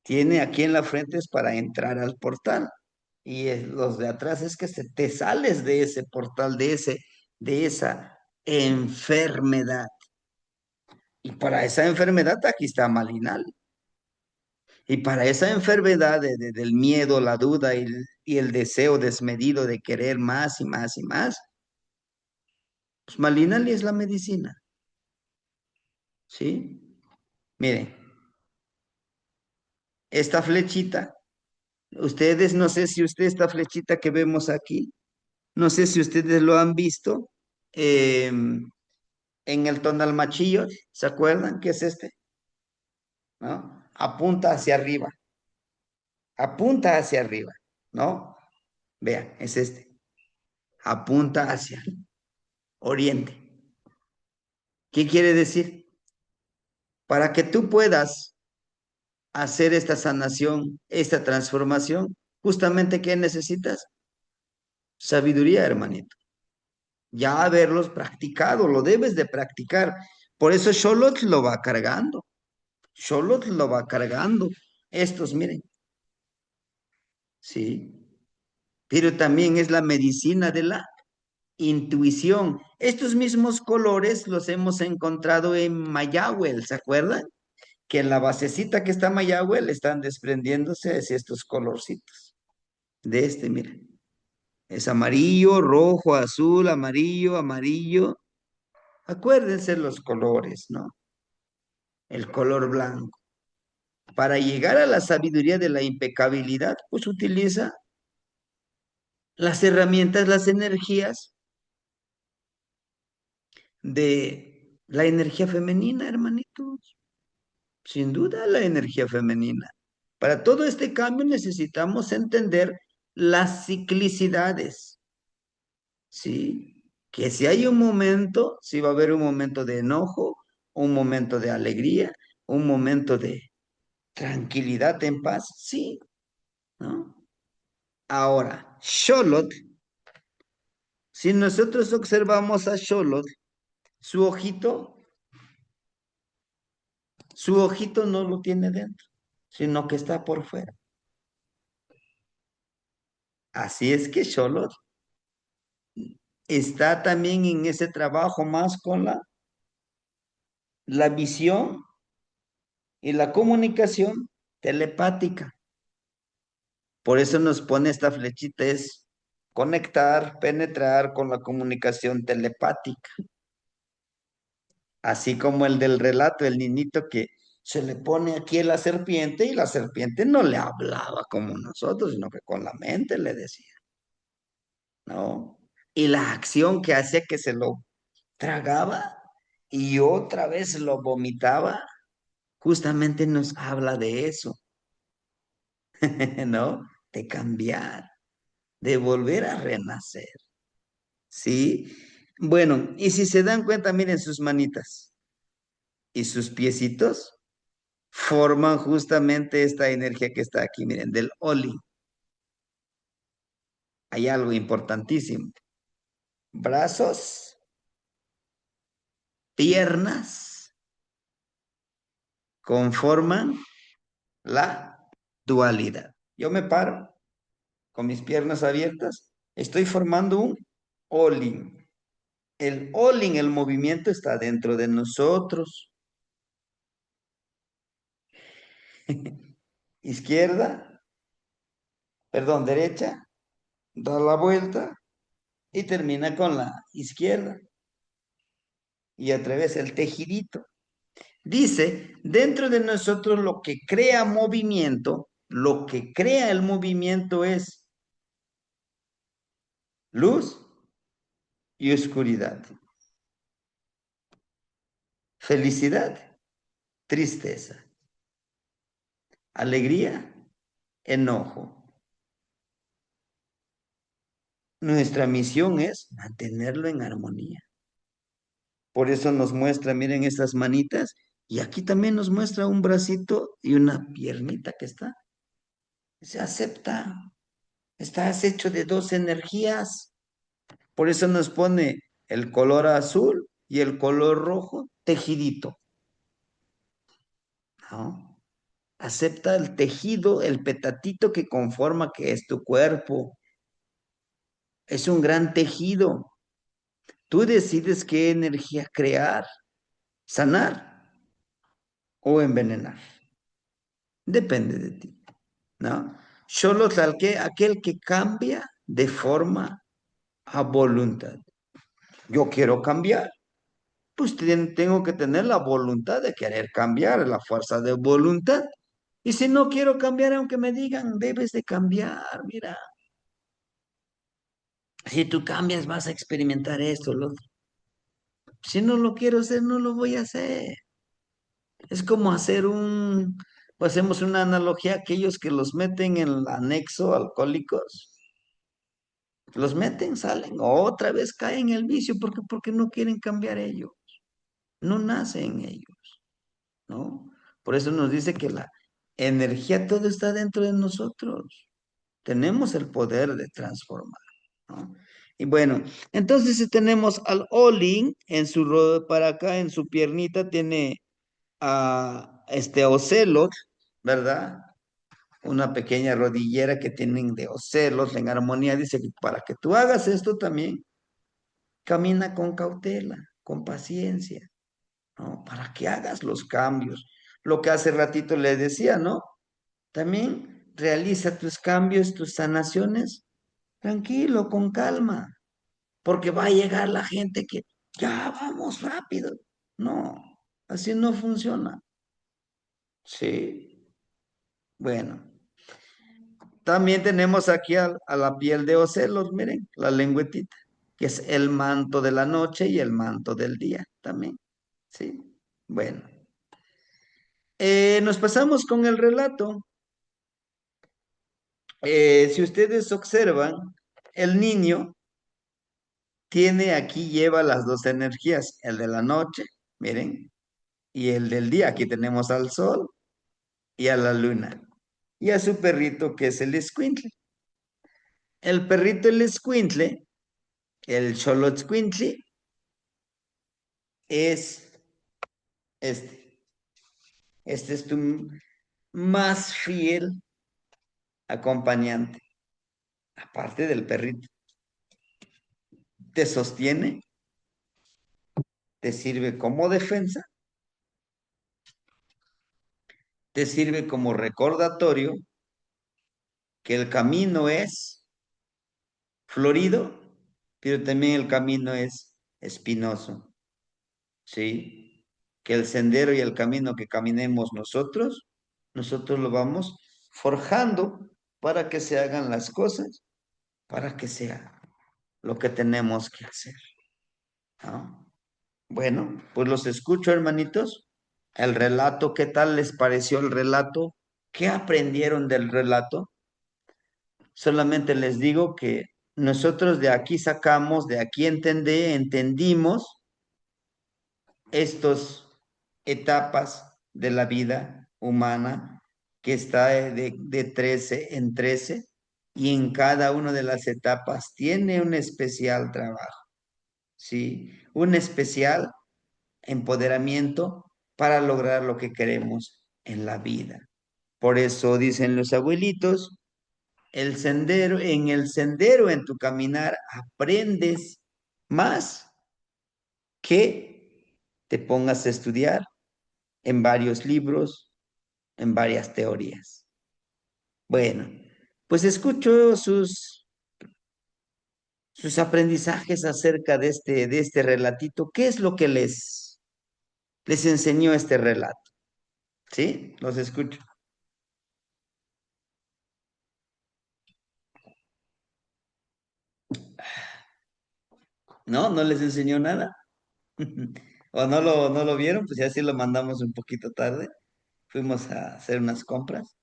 Tiene aquí en la frente es para entrar al portal. Y los de atrás es que te sales de ese portal, de esa enfermedad. Y para esa enfermedad aquí está Malinal. Y para esa enfermedad del miedo, la duda y el deseo desmedido de querer más y más y más, pues Malinali es la medicina, ¿sí? Miren, esta flechita, ustedes, no sé si esta flechita que vemos aquí, no sé si ustedes lo han visto en el tonal machillo, ¿se acuerdan qué es este? ¿No? Apunta hacia arriba, ¿no? Vean, es apunta hacia oriente. ¿Qué quiere decir? Para que tú puedas hacer esta sanación, esta transformación, justamente ¿qué necesitas? Sabiduría, hermanito. Ya haberlos practicado, lo debes de practicar. Por eso Sholot lo va cargando. Sholot lo va cargando. Estos, miren, sí. Pero también es la medicina de la intuición. Estos mismos colores los hemos encontrado en Mayahuel, ¿se acuerdan? Que en la basecita que está Mayahuel están desprendiéndose hacia estos colorcitos. De miren. Es amarillo, rojo, azul, amarillo, amarillo. Acuérdense los colores, ¿no? El color blanco. Para llegar a la sabiduría de la impecabilidad, pues utiliza las herramientas, las energías de la energía femenina, hermanitos. Sin duda, la energía femenina. Para todo este cambio necesitamos entender las ciclicidades, ¿sí? Que si hay un momento, si va a haber un momento de enojo, un momento de alegría, un momento de tranquilidad en paz, sí, ¿no? Ahora, Xolotl, si nosotros observamos a Xolotl, su ojito, su ojito no lo tiene dentro, sino que está por fuera. Así es que Xolotl está también en ese trabajo más con la visión y la comunicación telepática. Por eso nos pone esta flechita, es conectar, penetrar con la comunicación telepática. Así como el del relato, el niñito que se le pone aquí a la serpiente y la serpiente no le hablaba como nosotros, sino que con la mente le decía, ¿no? Y la acción que hacía que se lo tragaba y otra vez lo vomitaba, justamente nos habla de eso, ¿no? De cambiar, de volver a renacer, ¿sí? Bueno, y si se dan cuenta, miren sus manitas y sus piecitos forman justamente esta energía que está aquí, miren, del Oli. Hay algo importantísimo. Brazos, piernas, conforman la dualidad. Yo me paro con mis piernas abiertas, estoy formando un Oli. El Oli, el movimiento está dentro de nosotros. Izquierda, perdón, derecha, da la vuelta y termina con la izquierda y atraviesa el tejidito. Dice, dentro de nosotros lo que crea movimiento, lo que crea el movimiento es luz y oscuridad, felicidad, tristeza, alegría, enojo. Nuestra misión es mantenerlo en armonía. Por eso nos muestra, miren estas manitas, y aquí también nos muestra un bracito y una piernita que está. Se acepta. Estás hecho de dos energías. Por eso nos pone el color azul y el color rojo tejidito, ¿no? Acepta el tejido, el petatito que conforma que es tu cuerpo. Es un gran tejido. Tú decides qué energía crear, sanar o envenenar. Depende de ti, ¿no? Solo aquel que cambia de forma a voluntad. Yo quiero cambiar. Pues tengo que tener la voluntad de querer cambiar, la fuerza de voluntad. Y si no quiero cambiar, aunque me digan, debes de cambiar, mira, si tú cambias vas a experimentar esto, lo otro. Si no lo quiero hacer, no lo voy a hacer. Es como hacer pues hacemos una analogía, aquellos que los meten en el anexo alcohólicos, los meten, salen, otra vez caen en el vicio, porque no quieren cambiar ellos, no nacen ellos. ¿No? Por eso nos dice que la energía, todo está dentro de nosotros. Tenemos el poder de transformar, ¿no? Y bueno, entonces si tenemos al Olin en para acá, en su piernita, tiene a este Ocelot, ¿verdad? Una pequeña rodillera que tienen de Ocelot en armonía. Dice que para que tú hagas esto también, camina con cautela, con paciencia, ¿no? Para que hagas los cambios. Lo que hace ratito le decía, ¿no? También realiza tus cambios, tus sanaciones, tranquilo, con calma, porque va a llegar la gente que ya vamos rápido. No, así no funciona. Sí, bueno. También tenemos aquí a la piel de ocelos, miren, la lengüetita, que es el manto de la noche y el manto del día también. Sí, bueno. Nos pasamos con el relato. Si ustedes observan, el niño tiene aquí, lleva las dos energías, el de la noche, miren, y el del día. Aquí tenemos al sol y a la luna, y a su perrito que es el escuincle. El perrito, el escuintle, el xolotzcuintli, es este. Este es tu más fiel acompañante, aparte del perrito. Te sostiene, te sirve como defensa, te sirve como recordatorio que el camino es florido, pero también el camino es espinoso, ¿sí? Que el sendero y el camino que caminemos nosotros lo vamos forjando para que se hagan las cosas, para que sea lo que tenemos que hacer, ¿no? Bueno, pues los escucho, hermanitos. El relato, ¿qué tal les pareció el relato? ¿Qué aprendieron del relato? Solamente les digo que nosotros de aquí sacamos, de aquí entendimos estas etapas de la vida humana que está de 13 en 13 y en cada una de las etapas tiene un especial trabajo, ¿sí? Un especial empoderamiento para lograr lo que queremos en la vida. Por eso dicen los abuelitos, en el sendero en tu caminar aprendes más que te pongas a estudiar en varios libros, en varias teorías. Bueno, pues escucho sus aprendizajes acerca de este relatito. ¿Qué es lo que les enseñó este relato? ¿Sí? Los escucho. ¿No? ¿No les enseñó nada? ¿O no lo vieron? Pues ya sí lo mandamos un poquito tarde. Fuimos a hacer unas compras.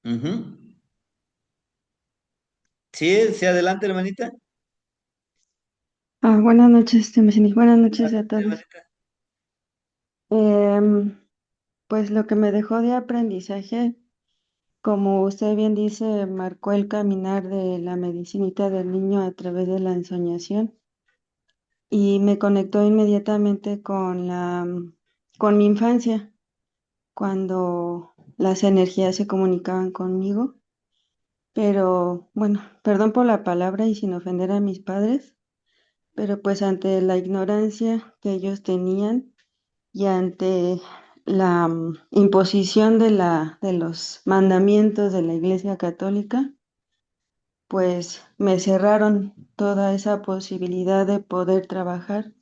Ujú. Sí, sí, adelante, hermanita. Buenas noches, Temesini. Buenas noches a Adelante, todos. hermanita. Em, pues lo que me dejó de aprendizaje, como usted bien dice, marcó el caminar de la medicinita del niño a través de la ensoñación y me conectó inmediatamente con mi infancia, cuando las energías se comunicaban conmigo. Pero bueno, perdón por la palabra y sin ofender a mis padres, pero pues ante la ignorancia que ellos tenían y ante la imposición de los mandamientos de la Iglesia Católica, pues me cerraron toda esa posibilidad de poder trabajar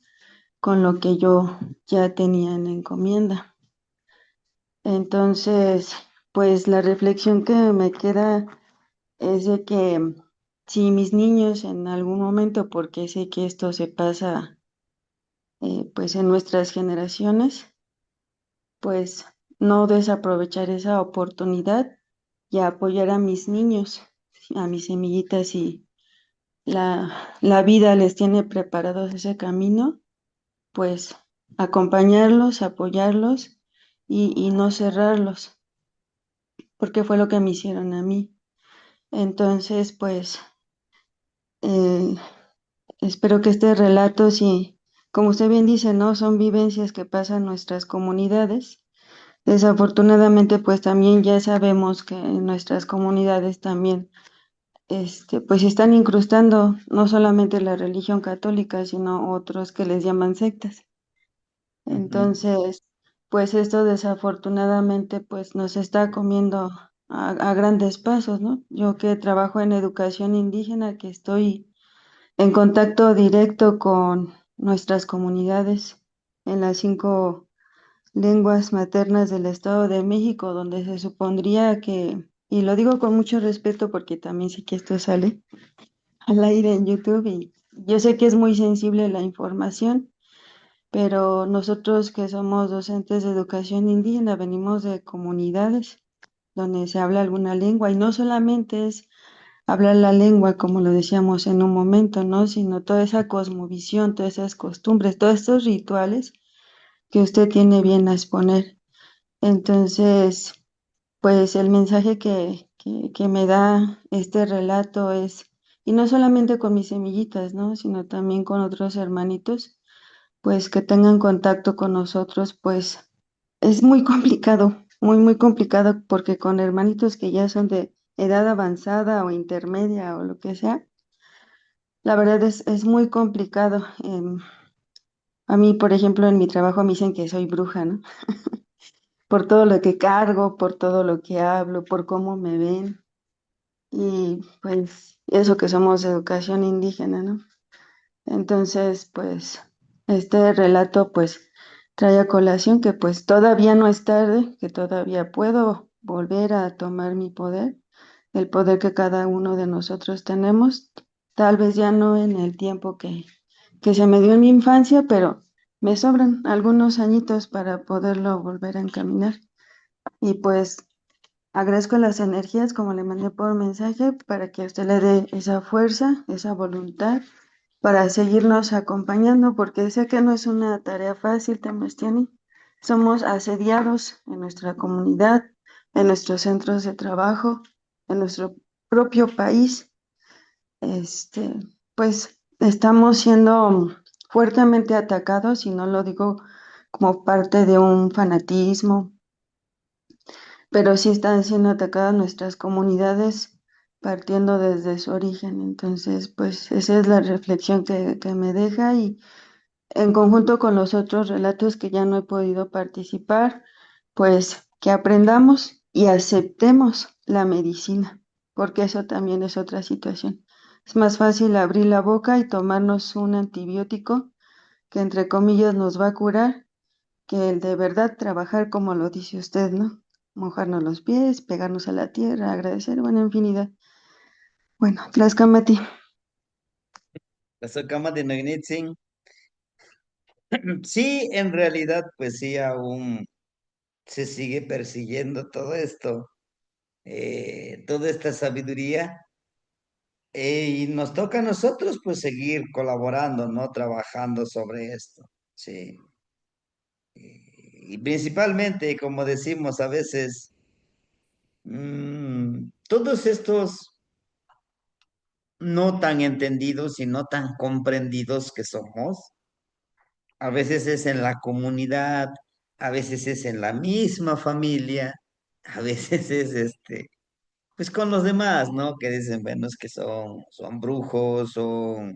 con lo que yo ya tenía en encomienda. Entonces, pues la reflexión que me queda es de que si mis niños en algún momento, porque sé que esto se pasa pues en nuestras generaciones, pues no desaprovechar esa oportunidad y apoyar a mis niños, a mis semillitas, y la vida les tiene preparados ese camino, pues acompañarlos, apoyarlos y no cerrarlos, porque fue lo que me hicieron a mí. Entonces, pues eh, espero que este relato, sí, como usted bien dice, ¿no? Son vivencias que pasan en nuestras comunidades. Desafortunadamente, pues también ya sabemos que en nuestras comunidades también, pues están incrustando no solamente la religión católica, sino otros que les llaman sectas. Ujú, Entonces, pues esto desafortunadamente, pues nos está comiendo a grandes pasos, ¿no? Yo que trabajo en educación indígena, que estoy en contacto directo con nuestras comunidades en las 5 lenguas maternas del Estado de México, donde se supondría que, y lo digo con mucho respeto porque también sé que esto sale al aire en YouTube y yo sé que es muy sensible la información, pero nosotros que somos docentes de educación indígena venimos de comunidades donde se habla alguna lengua y no solamente es hablar la lengua, como lo decíamos en un momento, ¿no? Sino toda esa cosmovisión, todas esas costumbres, todos estos rituales que usted tiene bien a exponer. Entonces, pues el mensaje que me da este relato es, y no solamente con mis semillitas, ¿no? Sino también con otros hermanitos, pues que tengan contacto con nosotros, pues es muy complicado, muy complicado, porque con hermanitos que ya son de edad avanzada o intermedia o lo que sea, la verdad es muy complicado. A mí, por ejemplo, en mi trabajo me dicen que soy bruja, ¿no? Por todo lo que cargo, por todo lo que hablo, por cómo me ven. Y pues eso que somos de educación indígena, ¿no? Entonces, pues este relato pues trae a colación que pues todavía no es tarde, que todavía puedo volver a tomar mi poder, el poder que cada uno de nosotros tenemos, tal vez ya no en el tiempo que se me dio en mi infancia, pero me sobran algunos añitos para poderlo volver a encaminar. Y pues agradezco las energías, como le mandé por mensaje, para que usted le dé esa fuerza, esa voluntad para seguirnos acompañando, porque sé que no es una tarea fácil, Temastiani. Somos asediados en nuestra comunidad, en nuestros centros de trabajo, en nuestro propio país. Este, pues estamos siendo fuertemente atacados, y no lo digo como parte de un fanatismo, pero sí están siendo atacadas nuestras comunidades partiendo desde su origen. Entonces, pues esa es la reflexión que me deja, y en conjunto con los otros relatos que ya no he podido participar, pues que aprendamos y aceptemos la medicina, porque eso también es otra situación. Es más fácil abrir la boca y tomarnos un antibiótico que entre comillas nos va a curar, que el de verdad trabajar como lo dice usted, ¿no? Mojarnos los pies, pegarnos a la tierra, agradecer, bueno, infinidad. Bueno, Tlaxcamati. La socama de Noinitzin. Sí, en realidad, pues sí, aún se sigue persiguiendo todo esto, toda esta sabiduría, y nos toca a nosotros, pues, seguir colaborando, ¿no? Trabajando sobre esto, sí. Y principalmente, como decimos a veces, todos estos no tan entendidos y no tan comprendidos que somos, a veces es en la comunidad, a veces es en la misma familia, a veces es pues con los demás, ¿no? Que dicen, bueno, es que son brujos, son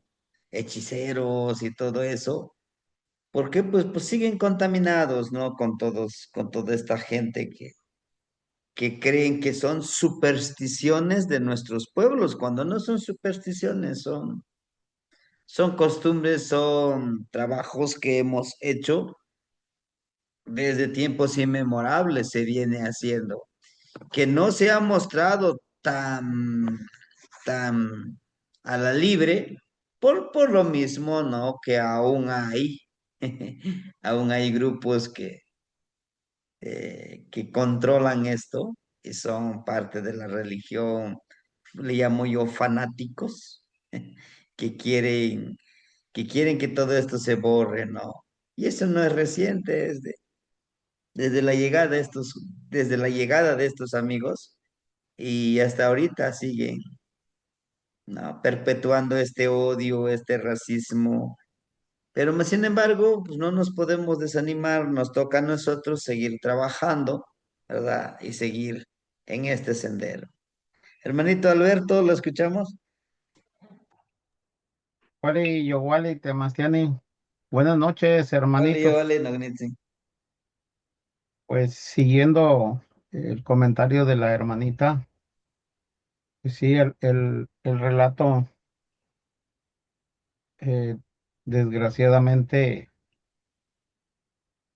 hechiceros y todo eso. ¿Por qué? Pues siguen contaminados, ¿no? Con toda esta gente que creen que son supersticiones de nuestros pueblos, cuando no son supersticiones, son costumbres, son trabajos que hemos hecho desde tiempos inmemorables, se viene haciendo, que no se ha mostrado tan a la libre, por lo mismo, ¿no? Que aún hay grupos que controlan esto y son parte de la religión, le llamo yo fanáticos, que quieren, que quieren que todo esto se borre, ¿no? Y eso no es reciente, desde la llegada desde la llegada de estos amigos, y hasta ahorita siguen, ¿no? Perpetuando este odio, este racismo. Pero sin embargo, pues no nos podemos desanimar, nos toca a nosotros seguir trabajando, ¿verdad? Y seguir en este sendero. Hermanito Alberto, ¿lo escuchamos? Wally, yo Wally, Temastiani. Buenas noches, Vale, hermanitos. vale, Nognitzin. Pues siguiendo el comentario de la hermanita, pues sí, el relato, eh, desgraciadamente,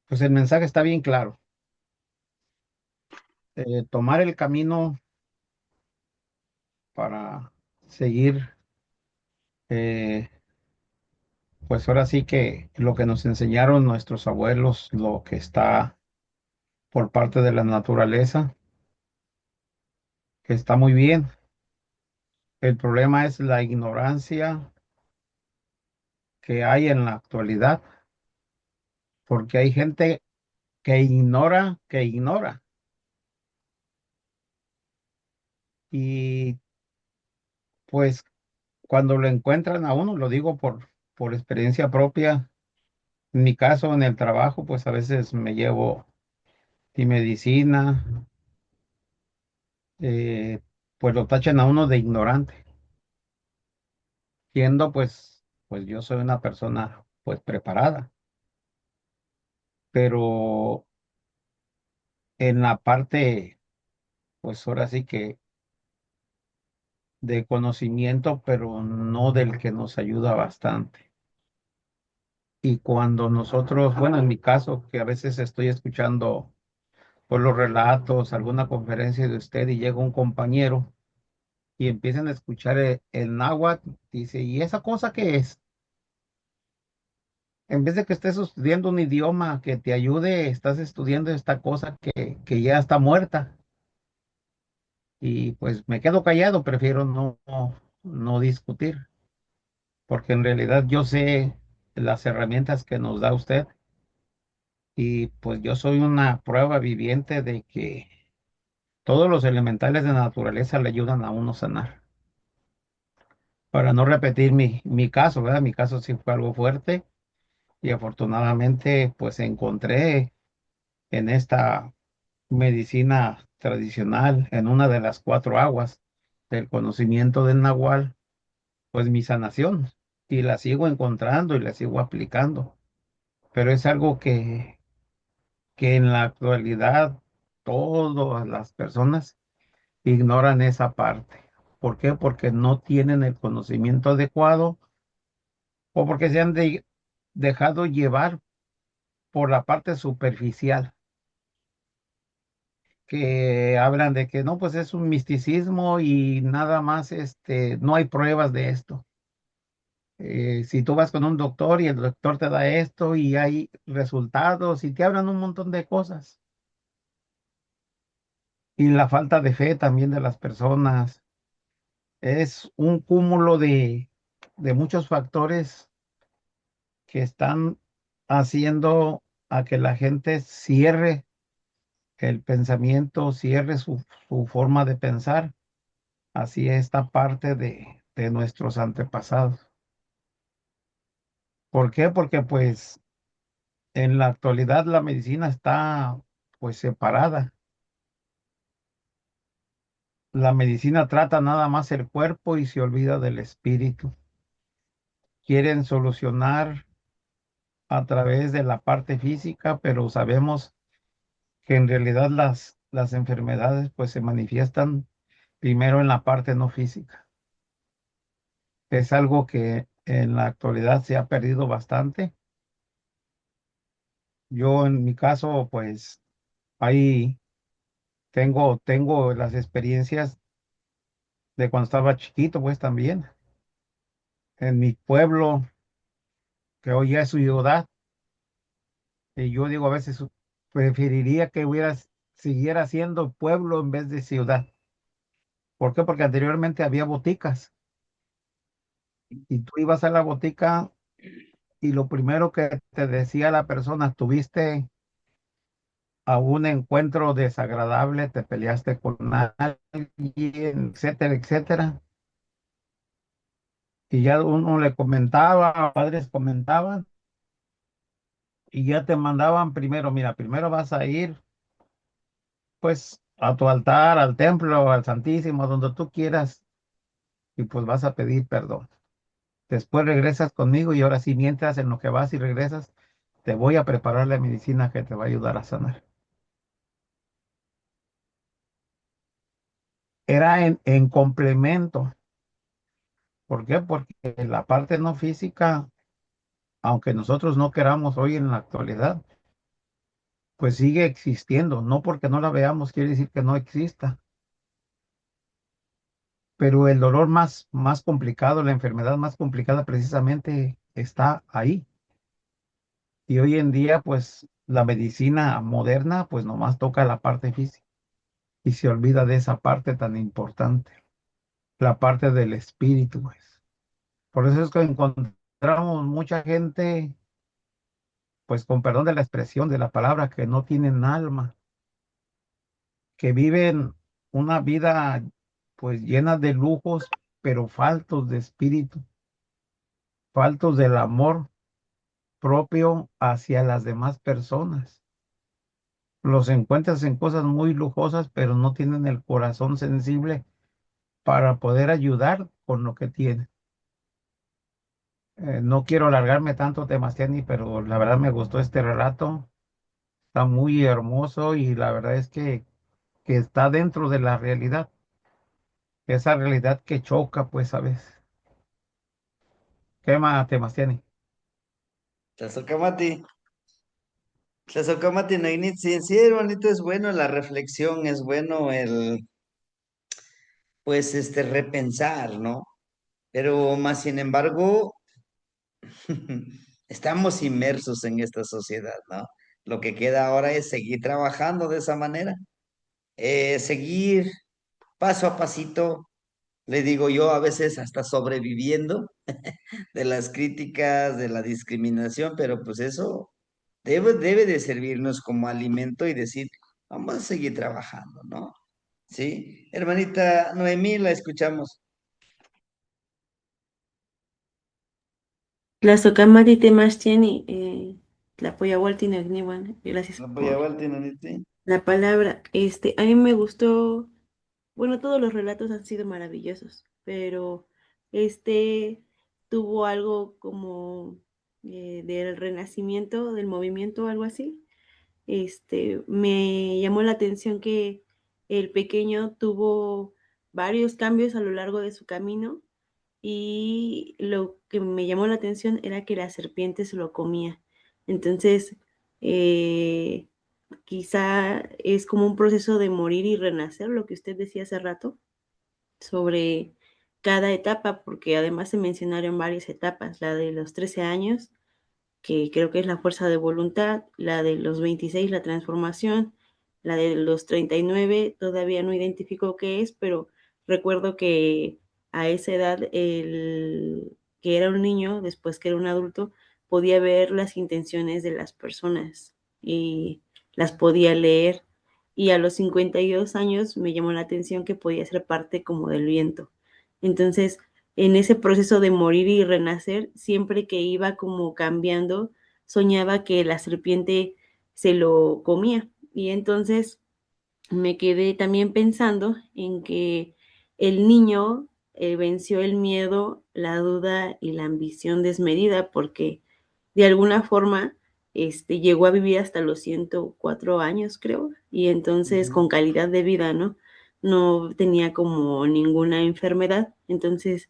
pues el mensaje está bien claro. Tomar el camino para seguir, eh, pues ahora sí que lo que nos enseñaron nuestros abuelos, lo que está por parte de la naturaleza, que está muy bien. El problema es la ignorancia que hay en la actualidad, porque hay gente que ignora, Y pues cuando lo encuentran a uno, lo digo por experiencia propia, en mi caso, en el trabajo, pues a veces me llevo mi medicina, eh, pues lo tachan a uno de ignorante, siendo pues yo soy una persona pues preparada, pero en la parte, pues ahora sí que de conocimiento, pero no del que nos ayuda bastante. Y cuando nosotros, bueno, en mi caso, que a veces estoy escuchando por los relatos, alguna conferencia de usted y llega un compañero y empiezan a escuchar el náhuatl, dice, ¿y esa cosa qué es? En vez de que estés estudiando un idioma que te ayude, estás estudiando esta cosa que ya está muerta. Y pues me quedo callado, prefiero no discutir, porque en realidad yo sé las herramientas que nos da usted y pues yo soy una prueba viviente de que todos los elementales de la naturaleza le ayudan a uno a sanar. Para no repetir mi caso, ¿verdad? Mi caso sí fue algo fuerte y afortunadamente pues encontré en esta medicina tradicional, en una de las cuatro aguas del conocimiento del Nahual, pues mi sanación y la sigo encontrando y la sigo aplicando. Pero es algo que en la actualidad todas las personas ignoran esa parte. ¿Por qué? Porque no tienen el conocimiento adecuado o porque se han dejado llevar por la parte superficial, que hablan de que no, pues es un misticismo y nada más, no hay pruebas de esto. Si tú vas con un doctor y el doctor te da esto y hay resultados y te hablan un montón de cosas. Y la falta de fe también de las personas es un cúmulo de muchos factores que están haciendo a que la gente cierre el pensamiento, cierre su forma de pensar hacia esta parte de nuestros antepasados. ¿Por qué? Porque pues en la actualidad la medicina está pues separada. La medicina trata nada más el cuerpo y se olvida del espíritu. Quieren solucionar a través de la parte física, pero sabemos que en realidad las enfermedades pues se manifiestan primero en la parte no física. Es algo que en la actualidad se ha perdido bastante. Yo en mi caso pues ahí tengo las experiencias de cuando estaba chiquito pues también. En mi pueblo, que hoy ya es ciudad, y yo digo a veces preferiría que siguiera siendo pueblo en vez de ciudad. ¿Por qué? Porque anteriormente había boticas y tú ibas a la botica y lo primero que te decía la persona, tuviste a un encuentro desagradable, te peleaste con alguien, etcétera, etcétera. Y ya uno le comentaba, padres comentaban y ya te mandaban primero, mira, primero vas a ir pues a tu altar, al templo, al Santísimo, donde tú quieras y pues vas a pedir perdón. Después regresas conmigo y ahora sí, mientras en lo que vas y regresas, te voy a preparar la medicina que te va a ayudar a sanar. Era en complemento. ¿Por qué? Porque la parte no física, aunque nosotros no queramos hoy en la actualidad, pues sigue existiendo. No porque no la veamos quiere decir que no exista. Pero el dolor más complicado, la enfermedad más complicada precisamente está ahí. Y hoy en día, pues la medicina moderna, pues nomás toca la parte física y se olvida de esa parte tan importante, la parte del espíritu, pues. Por eso es que encontramos mucha gente, pues con perdón de la expresión de la palabra, que no tienen alma, que viven una vida pues llena de lujos, pero faltos de espíritu, faltos del amor propio hacia las demás personas. Los encuentras en cosas muy lujosas, pero no tienen el corazón sensible para poder ayudar con lo que tienen. No quiero alargarme tanto, Temastiani, pero la verdad me gustó este relato. Está muy hermoso y la verdad es que está dentro de la realidad. Esa realidad que choca, pues, ¿sabes? ¿Qué más, Temastiani? Tlazocamati, Tlazocamati, Nainitzi, sí, hermanito, es bueno la reflexión, es bueno pues, repensar, ¿no? Pero más sin embargo, estamos inmersos en esta sociedad, ¿no? Lo que queda ahora es seguir trabajando de esa manera, seguir paso a pasito, le digo yo, a veces hasta sobreviviendo de las críticas, de la discriminación, pero pues eso debe de servirnos como alimento y decir, vamos a seguir trabajando, ¿no? Sí, hermanita Noemí, la escuchamos. Tlazocamatl Temachtiani, Tlapoyaualtinecniuan, gracias La voy a por voltear, ¿no? la palabra. A mí me gustó, bueno, todos los relatos han sido maravillosos, pero este tuvo algo como del renacimiento, del movimiento, algo así. Me llamó la atención que el pequeño tuvo varios cambios a lo largo de su camino y lo que me llamó la atención era que la serpiente se lo comía. Entonces, eh, quizá es como un proceso de morir y renacer, lo que usted decía hace rato, sobre cada etapa, porque además se mencionaron varias etapas, la de los 13 años, que creo que es la fuerza de voluntad, la de los 26, la transformación, la de los 39, todavía no identifico qué es, pero recuerdo que a esa edad, el que era un niño, después que era un adulto, podía ver las intenciones de las personas y las podía leer. Y a los 52 años me llamó la atención que podía ser parte como del viento. Entonces, en ese proceso de morir y renacer, siempre que iba como cambiando, soñaba que la serpiente se lo comía. Y entonces me quedé también pensando en que el niño venció el miedo, la duda y la ambición desmedida, porque de alguna forma llegó a vivir hasta los 104 años, creo, y entonces Ujú. con calidad de vida, ¿no? No tenía como ninguna enfermedad, entonces,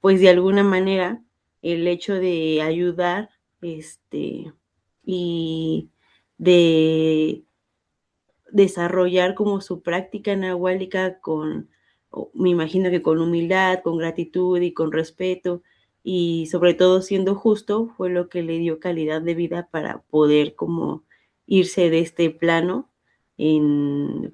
pues de alguna manera, el hecho de ayudar, y de desarrollar como su práctica nahuálica me imagino que con humildad, con gratitud y con respeto, y sobre todo siendo justo, fue lo que le dio calidad de vida para poder como irse de este plano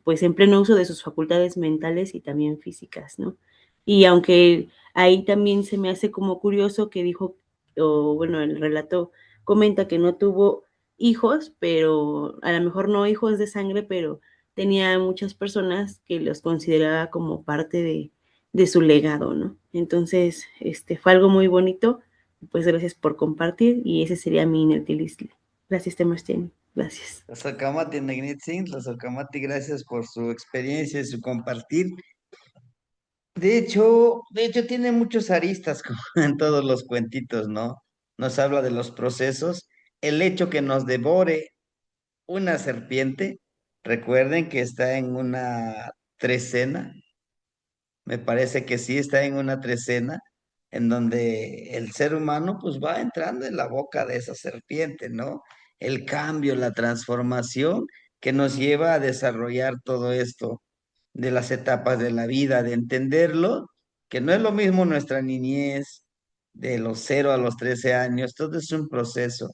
pues en pleno uso de sus facultades mentales y también físicas, ¿no? Y aunque ahí también se me hace como curioso que dijo, o bueno, el relato comenta que no tuvo hijos, pero a lo mejor no hijos de sangre, pero tenía muchas personas que los consideraba como parte de su legado, ¿no? Entonces, fue algo muy bonito. Pues gracias por compartir y ese sería mi Inertilistle. Gracias, Temastien. Gracias. Tlazocamati, Negnitzin, Tlazocamati, gracias por su experiencia y su compartir. De hecho, tiene muchos aristas, como en todos los cuentitos, ¿no? Nos habla de los procesos, el hecho que nos devore una serpiente, recuerden que está en una trecena, me parece que sí está en una trecena, en donde el ser humano pues va entrando en la boca de esa serpiente, ¿no? El cambio, la transformación que nos lleva a desarrollar todo esto de las etapas de la vida, de entenderlo, que no es lo mismo nuestra niñez, de los 0 a los 13 años, todo es un proceso.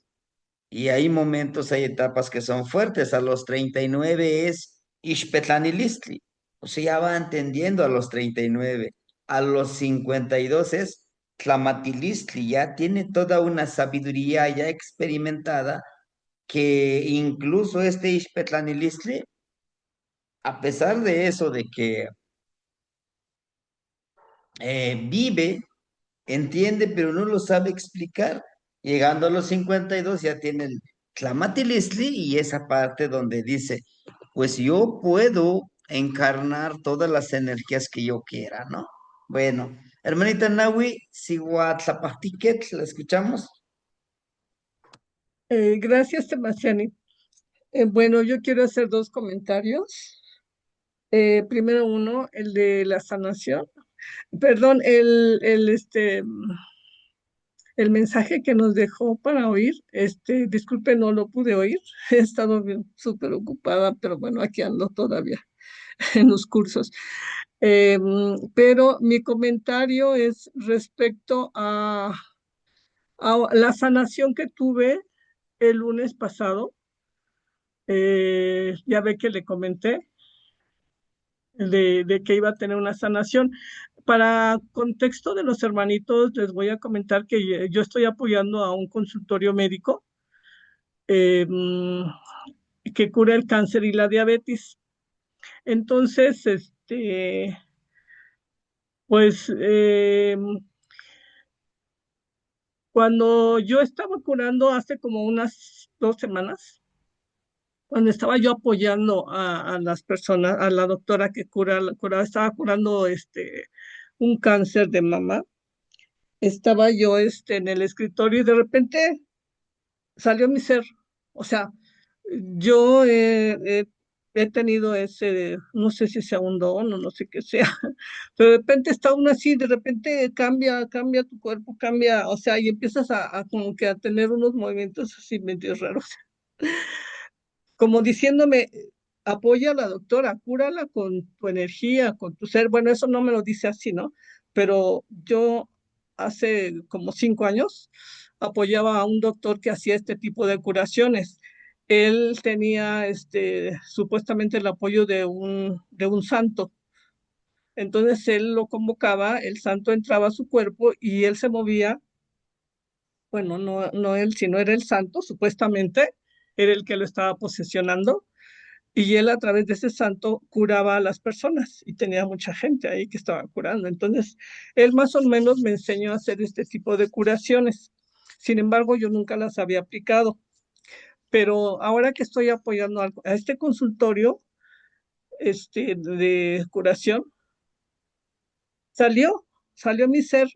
Y hay momentos, hay etapas que son fuertes. A los 39 es Ixpetlanilistli, o sea, ya va entendiendo a los 39. A los 52 es Tlamatilistli, ya tiene toda una sabiduría ya experimentada que incluso este Ixpetlanilistli, a pesar de eso, de que vive, entiende, pero no lo sabe explicar. Llegando a los 52 ya tiene el Tlamatilislí y esa parte donde dice, pues yo puedo encarnar todas las energías que yo quiera, ¿no? Bueno, hermanita Nahui, Siguatlapahtiquet, ¿la escuchamos? Gracias, Sebastián. Bueno, yo quiero hacer dos comentarios. Primero uno, el de la sanación. Perdón, el mensaje que nos dejó para oír. Disculpe, no lo pude oír. He estado súper ocupada, pero bueno, aquí ando todavía en los cursos. Pero mi comentario es respecto a la sanación que tuve el lunes pasado. Ya ve que le comenté de que iba a tener una sanación. Para contexto de los hermanitos, les voy a comentar que yo estoy apoyando a un consultorio médico que cura el cáncer y la diabetes. Entonces, pues cuando yo estaba curando hace como unas 2 semanas, cuando estaba yo apoyando a las personas, a la doctora que estaba curando un cáncer de mama, estaba yo en el escritorio y de repente salió mi ser. O sea, yo he tenido ese, no sé si sea un don o no sé qué sea, pero de repente está uno así, de repente cambia tu cuerpo, cambia, o sea, y empiezas a como que a tener unos movimientos así medio raros, como diciéndome, apoya a la doctora, cúrala con tu energía, con tu ser. Bueno, eso no me lo dice así, ¿no? Pero yo hace como 5 años apoyaba a un doctor que hacía este tipo de curaciones. Él tenía supuestamente el apoyo de un santo. Entonces él lo convocaba, el santo entraba a su cuerpo y él se movía. Bueno, no él, sino era el santo, supuestamente, era el que lo estaba posesionando y él a través de ese santo curaba a las personas y tenía mucha gente ahí que estaba curando. Entonces, él más o menos me enseñó a hacer este tipo de curaciones. Sin embargo, yo nunca las había aplicado. Pero ahora que estoy apoyando a este consultorio de curación, salió, salió mi ser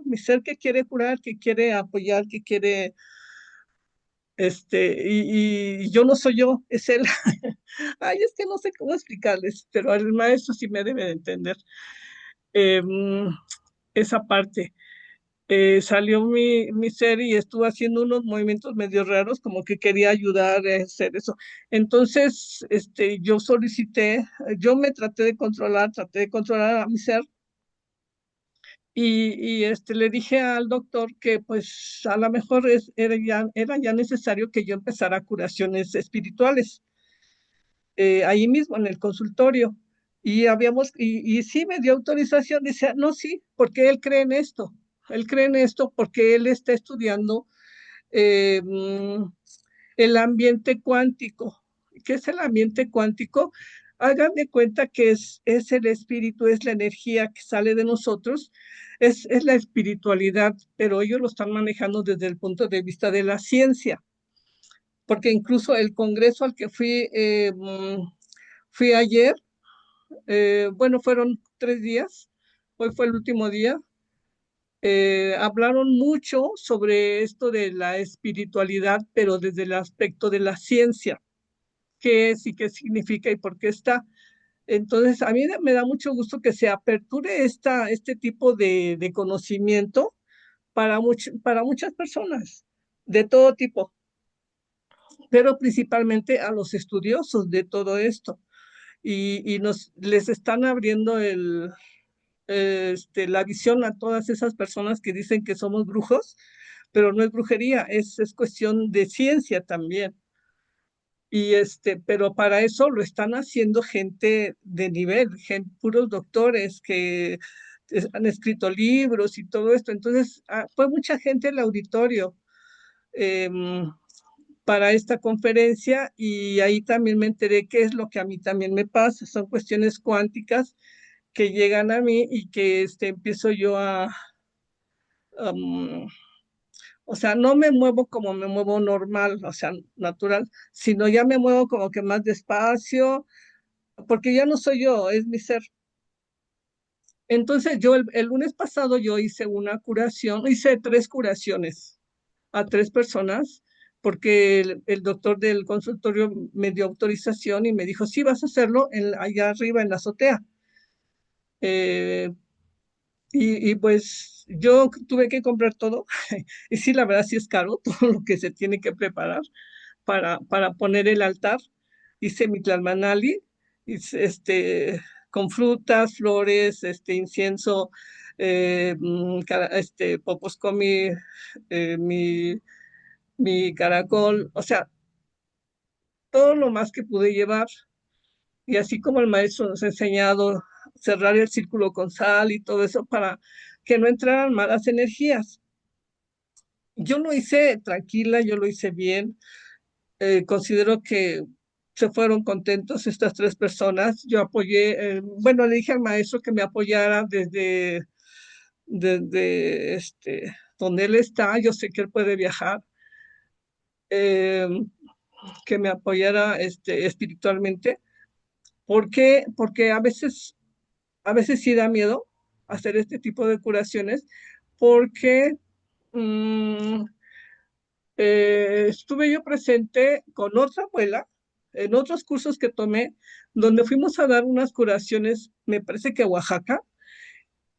que quiere curar, que quiere apoyar, que quiere, y yo no soy yo, es él. Ay, es que no sé cómo explicarles, pero el maestro sí me debe de entender em, esa parte. Salió mi ser y estuvo haciendo unos movimientos medio raros, como que quería ayudar a hacer eso. Entonces, yo solicité, yo me traté de controlar a mi ser y le dije al doctor que pues a lo mejor era ya necesario que yo empezara curaciones espirituales ahí mismo en el consultorio. Y sí me dio autorización, dice, no, sí, porque él cree en esto porque él está estudiando eh, mm, el ambiente cuántico. ¿Qué es el ambiente cuántico? Hagan de cuenta que es el espíritu, es la energía que sale de nosotros, es la espiritualidad, pero ellos lo están manejando desde el punto de vista de la ciencia, porque incluso el congreso al que fui ayer, bueno, fueron 3 días, hoy fue el último día. Hablaron mucho sobre esto de la espiritualidad, pero desde el aspecto de la ciencia, qué es y qué significa y por qué está. Entonces, a mí me da mucho gusto que se aperture este tipo de conocimiento para muchas personas, de todo tipo, pero principalmente a los estudiosos de todo esto. Y les están abriendo la visión a todas esas personas que dicen que somos brujos, pero no es brujería, es cuestión de ciencia también. Pero para eso lo están haciendo gente de nivel, puros doctores que han escrito libros y todo esto. Entonces, fue mucha gente el auditorio para esta conferencia y ahí también me enteré qué es lo que a mí también me pasa. Son cuestiones cuánticas que llegan a mí y que empiezo yo o sea, no me muevo como me muevo normal, o sea, natural, sino ya me muevo como que más despacio, porque ya no soy yo, es mi ser. Entonces yo el lunes pasado yo hice una curación, hice 3 curaciones a 3 personas, porque el doctor del consultorio me dio autorización y me dijo, sí, vas a hacerlo allá arriba en la azotea. Eh, y pues yo tuve que comprar todo, y sí, la verdad sí es caro todo lo que se tiene que preparar para poner el altar. Hice mi tlalmanali, hice, con frutas, flores, incienso, poposcomi, mi caracol, o sea, todo lo más que pude llevar. Y así como el maestro nos ha enseñado cerrar el círculo con sal y todo eso para que no entraran malas energías. Yo lo hice tranquila, yo lo hice bien. Considero que se fueron contentos estas 3 personas. Yo apoyé, bueno, le dije al maestro que me apoyara desde donde él está. Yo sé que él puede viajar, eh, que me apoyara espiritualmente. ¿Por qué? Porque a veces sí da miedo hacer este tipo de curaciones, porque mm, estuve yo presente con otra abuela en otros cursos que tomé, donde fuimos a dar unas curaciones, me parece que a Oaxaca,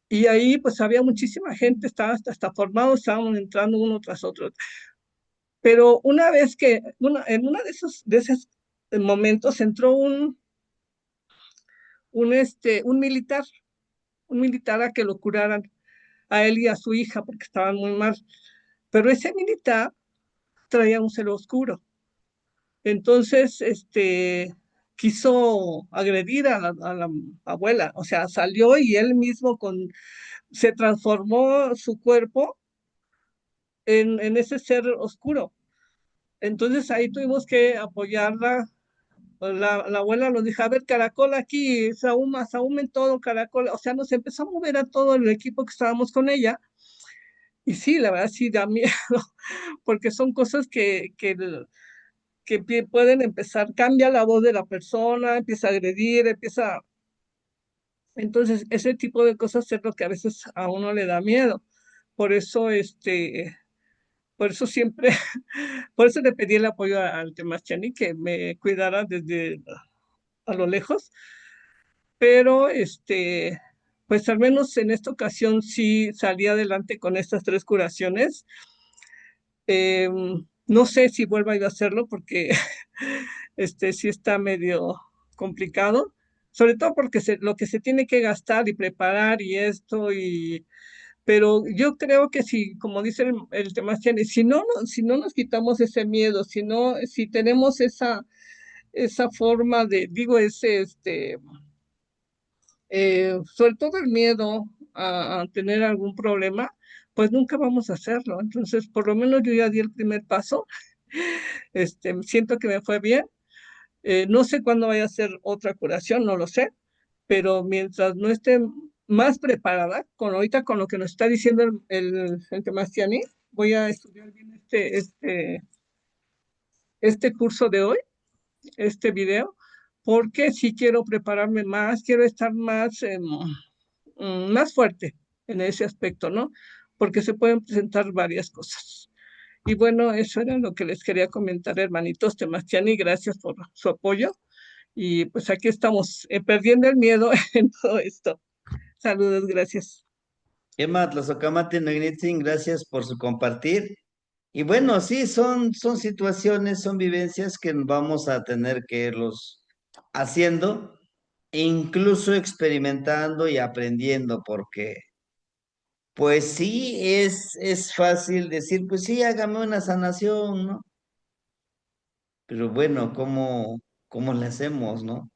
y ahí pues había muchísima gente, estaba hasta formados, estaban entrando uno tras otro. Pero una vez que, en uno de esos momentos entró un militar a que lo curaran a él y a su hija porque estaban muy mal. Pero ese militar traía un celo oscuro. Entonces, quiso agredir a la abuela, o sea, salió y él mismo se transformó su cuerpo en ese ser oscuro. Entonces ahí tuvimos que apoyarla. La abuela nos dijo, a ver, caracol aquí, Sahuma en todo, caracol. O sea, nos empezó a mover a todo el equipo que estábamos con ella. Y sí, la verdad sí da miedo, porque son cosas que pueden empezar, cambia la voz de la persona, empieza a agredir, empieza. Entonces, ese tipo de cosas es lo que a veces a uno le da miedo. Por eso, por eso siempre, por eso le pedí el apoyo al Temachani, que me cuidara desde a lo lejos, pero pues al menos en esta ocasión sí salí adelante con estas 3 curaciones. No sé si vuelva a ir a hacerlo porque sí está medio complicado, sobre todo porque lo que se tiene que gastar y preparar y esto, pero yo creo que si, como dice el Sebastián, si no nos quitamos ese miedo, si tenemos esa forma digo, sobre todo el miedo a tener algún problema, pues nunca vamos a hacerlo. Entonces, por lo menos yo ya di el primer paso. Siento que me fue bien. No sé cuándo vaya a ser otra curación, no lo sé, pero mientras no esté más preparada, ahorita con lo que nos está diciendo el Sebastiani, voy a estudiar bien este curso de hoy, este video, porque sí quiero prepararme más, quiero estar más fuerte en ese aspecto, ¿no? Porque se pueden presentar varias cosas. Y bueno, eso era lo que les quería comentar, hermanitos Sebastiani, gracias por su apoyo. Y pues aquí estamos, perdiendo el miedo en todo esto. Saludos, gracias. Emma Tlazocamati Nognitzin, gracias por su compartir. Y bueno, sí, son situaciones, son vivencias que vamos a tener que irlos haciendo, e incluso experimentando y aprendiendo, porque pues sí, es fácil decir, pues sí, hágame una sanación, ¿no? Pero bueno, ¿cómo le hacemos, no?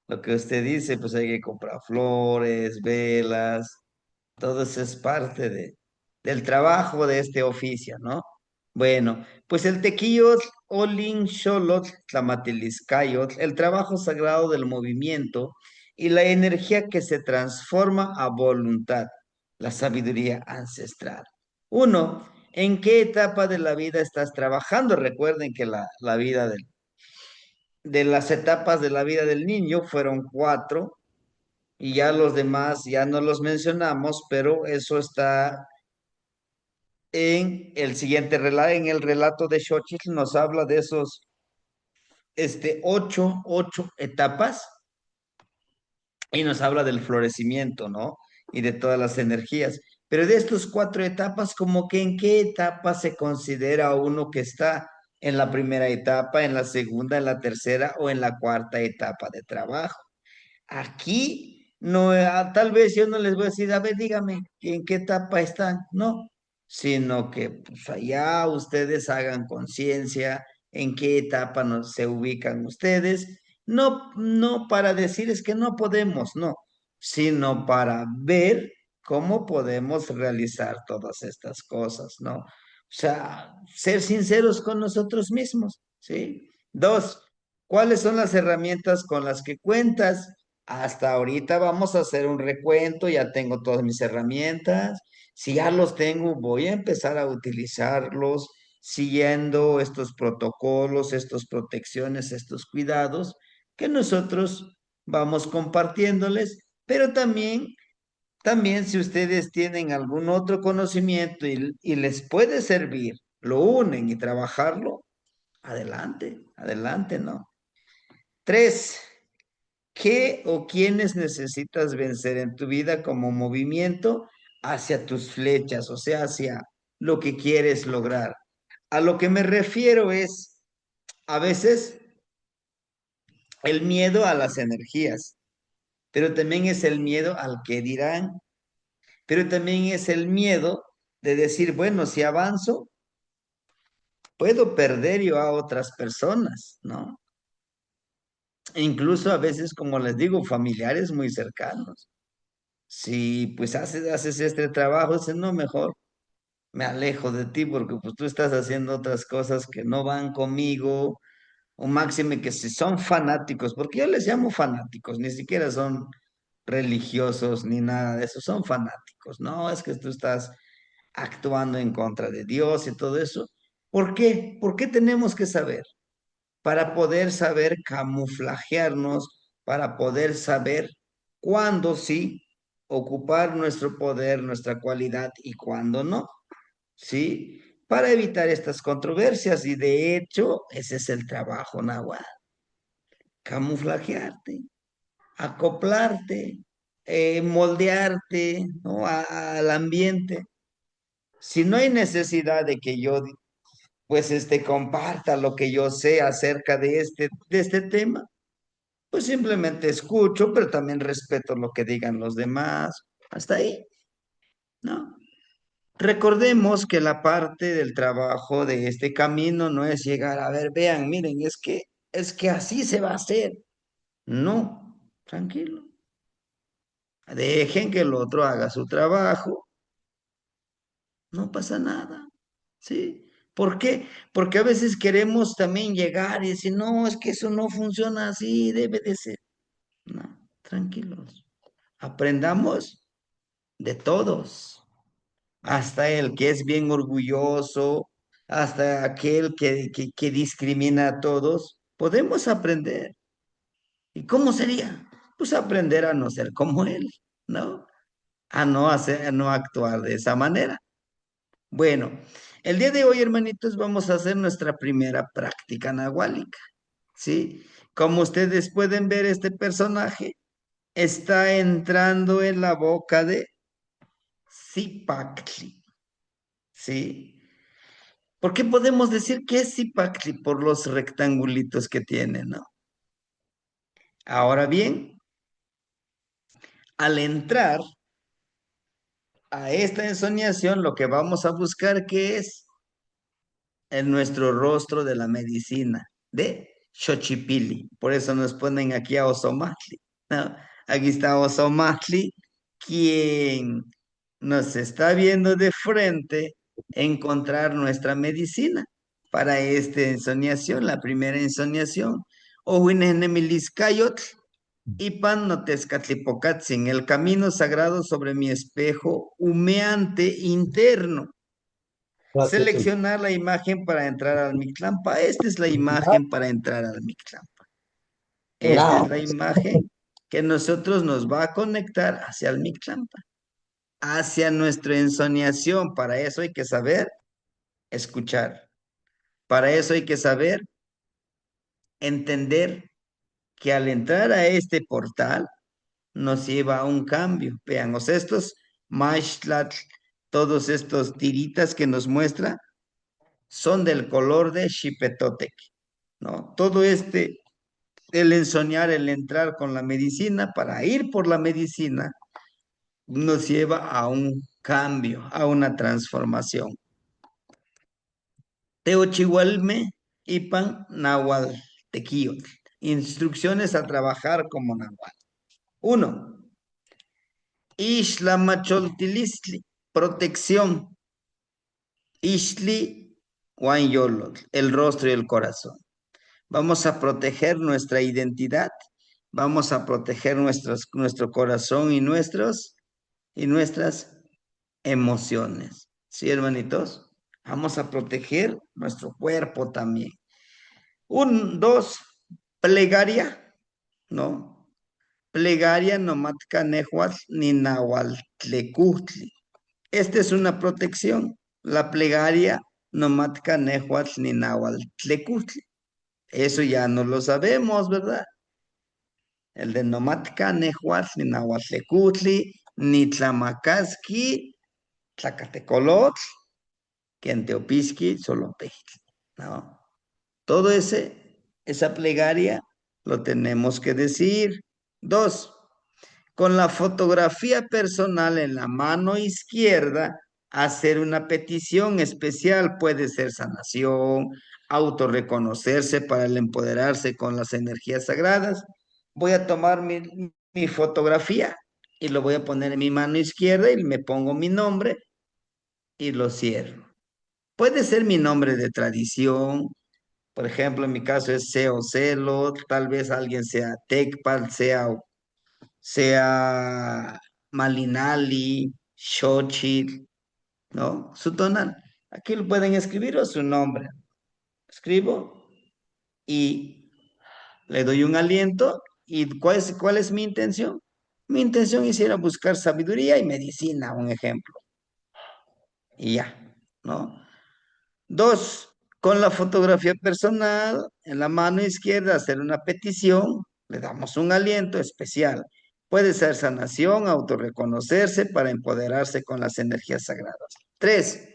Lo que usted dice, pues hay que comprar flores, velas, todo eso es parte del trabajo de este oficio, ¿no? Bueno, pues el tequillo, Olin Xolotl, Tlamatiliscayotl, el trabajo sagrado del movimiento, y la energía que se transforma a voluntad, la sabiduría ancestral. Uno, ¿en qué etapa de la vida estás trabajando? Recuerden que la vida de las etapas de la vida del niño fueron 4 y ya los demás ya no los mencionamos, pero eso está en el siguiente relato, en el relato de Xochitl nos habla de esos 8 etapas y nos habla del florecimiento, ¿no? Y de todas las energías. Pero de estos 4 etapas, como que en qué etapa se considera uno que está en la primera etapa, en la segunda, en la tercera o en la cuarta etapa de trabajo. Aquí no, tal vez yo no les voy a decir, a ver, dígame, ¿en qué etapa están? No, sino que pues allá ustedes hagan conciencia en qué etapa se ubican ustedes. No, no para decir es que no podemos, no, sino para ver cómo podemos realizar todas estas cosas, ¿no? O sea, ser sinceros con nosotros mismos, ¿sí? 2, ¿cuáles son las herramientas con las que cuentas? Hasta ahorita vamos a hacer un recuento, ya tengo todas mis herramientas. Si ya los tengo, voy a empezar a utilizarlos siguiendo estos protocolos, estas protecciones, estos cuidados que nosotros vamos compartiéndoles, pero también si ustedes tienen algún otro conocimiento y les puede servir, lo unen y trabajarlo, adelante, adelante, ¿no? 3, ¿qué o quiénes necesitas vencer en tu vida como movimiento hacia tus flechas, o sea, hacia lo que quieres lograr? A lo que me refiero es, a veces, el miedo a las energías, pero también es el miedo al que dirán, pero también es el miedo de decir, bueno, si avanzo, puedo perder yo a otras personas, ¿no? E incluso a veces, como les digo, familiares muy cercanos. Si pues haces este trabajo, dices, no, mejor me alejo de ti porque pues tú estás haciendo otras cosas que no van conmigo, o máxime que si son fanáticos, porque yo les llamo fanáticos, ni siquiera son religiosos ni nada de eso, son fanáticos, no, es que tú estás actuando en contra de Dios y todo eso. ¿Por qué? ¿Por qué tenemos que saber? Para poder saber camuflajearnos, para poder saber cuándo sí ocupar nuestro poder, nuestra cualidad y cuándo no, ¿sí? Para evitar estas controversias y de hecho ese es el trabajo, Nahuatl, camuflajearte, acoplarte, moldearte, ¿no? Al ambiente. Si no hay necesidad de que yo pues comparta lo que yo sé acerca de este tema, pues simplemente escucho, pero también respeto lo que digan los demás. Hasta ahí, ¿no? Recordemos que la parte del trabajo de este camino no es llegar a ver, vean, miren, es que así se va a hacer. No, tranquilo. Dejen que el otro haga su trabajo, no pasa nada. ¿Sí? ¿Por qué? Porque a veces queremos también llegar y decir, no, es que eso no funciona así, debe de ser. No, tranquilos. Aprendamos de todos, hasta el que es bien orgulloso, hasta aquel que discrimina a todos. Podemos aprender. ¿Y cómo sería? Pues aprender a no ser como él, ¿no? A no actuar de esa manera. Bueno, el día de hoy, hermanitos, vamos a hacer nuestra primera práctica nahuálica, ¿sí? Como ustedes pueden ver, este personaje está entrando en la boca de Zipactli, ¿sí? ¿Por qué podemos decir que es Zipactli? Por los rectangulitos que tiene, ¿no? Ahora bien, al entrar a esta ensoñación, lo que vamos a buscar que es en nuestro rostro de la medicina de Xochipilli. Por eso nos ponen aquí a Osomatli, ¿no? Aquí está Osomatli, quien nos está viendo de frente encontrar nuestra medicina para esta ensoñación, la primera ensoñación. Ohuinenemiliscayotl, Ipan no tezcatlipocatzin, el camino sagrado sobre mi espejo humeante interno. Seleccionar la imagen para entrar al Mictlampa. Esta es la imagen para entrar al Mictlampa. Esta es la imagen que nosotros nos va a conectar hacia el Mictlampa, hacia nuestra ensoñación. Para eso hay que saber escuchar. Para eso hay que saber entender que al entrar a este portal nos lleva a un cambio. Veamos estos mashtlat, todos estos tiritas que nos muestra son del color de Xipetotec, ¿no? Todo el ensoñar, el entrar con la medicina, para ir por la medicina, nos lleva a un cambio, a una transformación. Teochihualme, Ipan, Nahual, Tequíotl. Instrucciones a trabajar como Nahual. 1. Ixtlamacholtilistli, protección. Ixtli, Huanyolotl, el rostro y el corazón. Vamos a proteger nuestra identidad, vamos a proteger nuestro corazón y nuestras emociones. ¿Sí, hermanitos? Vamos a proteger nuestro cuerpo también. 2, plegaria, ¿no? Plegaria nomatka nehuatl ni nahualtlecutli. Esta es una protección. La plegaria nomatka nehuatl ni nahualtlecutli. Eso ya no lo sabemos, ¿verdad? El de nomatka nehuatl ni nahuatlecutli ni tlamacasqui tlacatecolotl quenteopisqui solopejtli, ¿no? Todo esa plegaria lo tenemos que decir. 2, con la fotografía personal en la mano izquierda, hacer una petición especial. Puede ser sanación, autorreconocerse para el empoderarse con las energías sagradas. Voy a tomar mi fotografía y lo voy a poner en mi mano izquierda y me pongo mi nombre y lo cierro. Puede ser mi nombre de tradición. Por ejemplo, en mi caso es Seo Celo, tal vez alguien sea Tecpal, sea Malinali, Xochitl, ¿no? Su tonal. Aquí lo pueden escribir o su nombre. Escribo y le doy un aliento. ¿Y cuál es mi intención? Mi intención es ir a buscar sabiduría y medicina, un ejemplo. Y ya, ¿no? 2, con la fotografía personal en la mano izquierda, hacer una petición, le damos un aliento especial. Puede ser sanación, autorreconocerse para empoderarse con las energías sagradas. 3,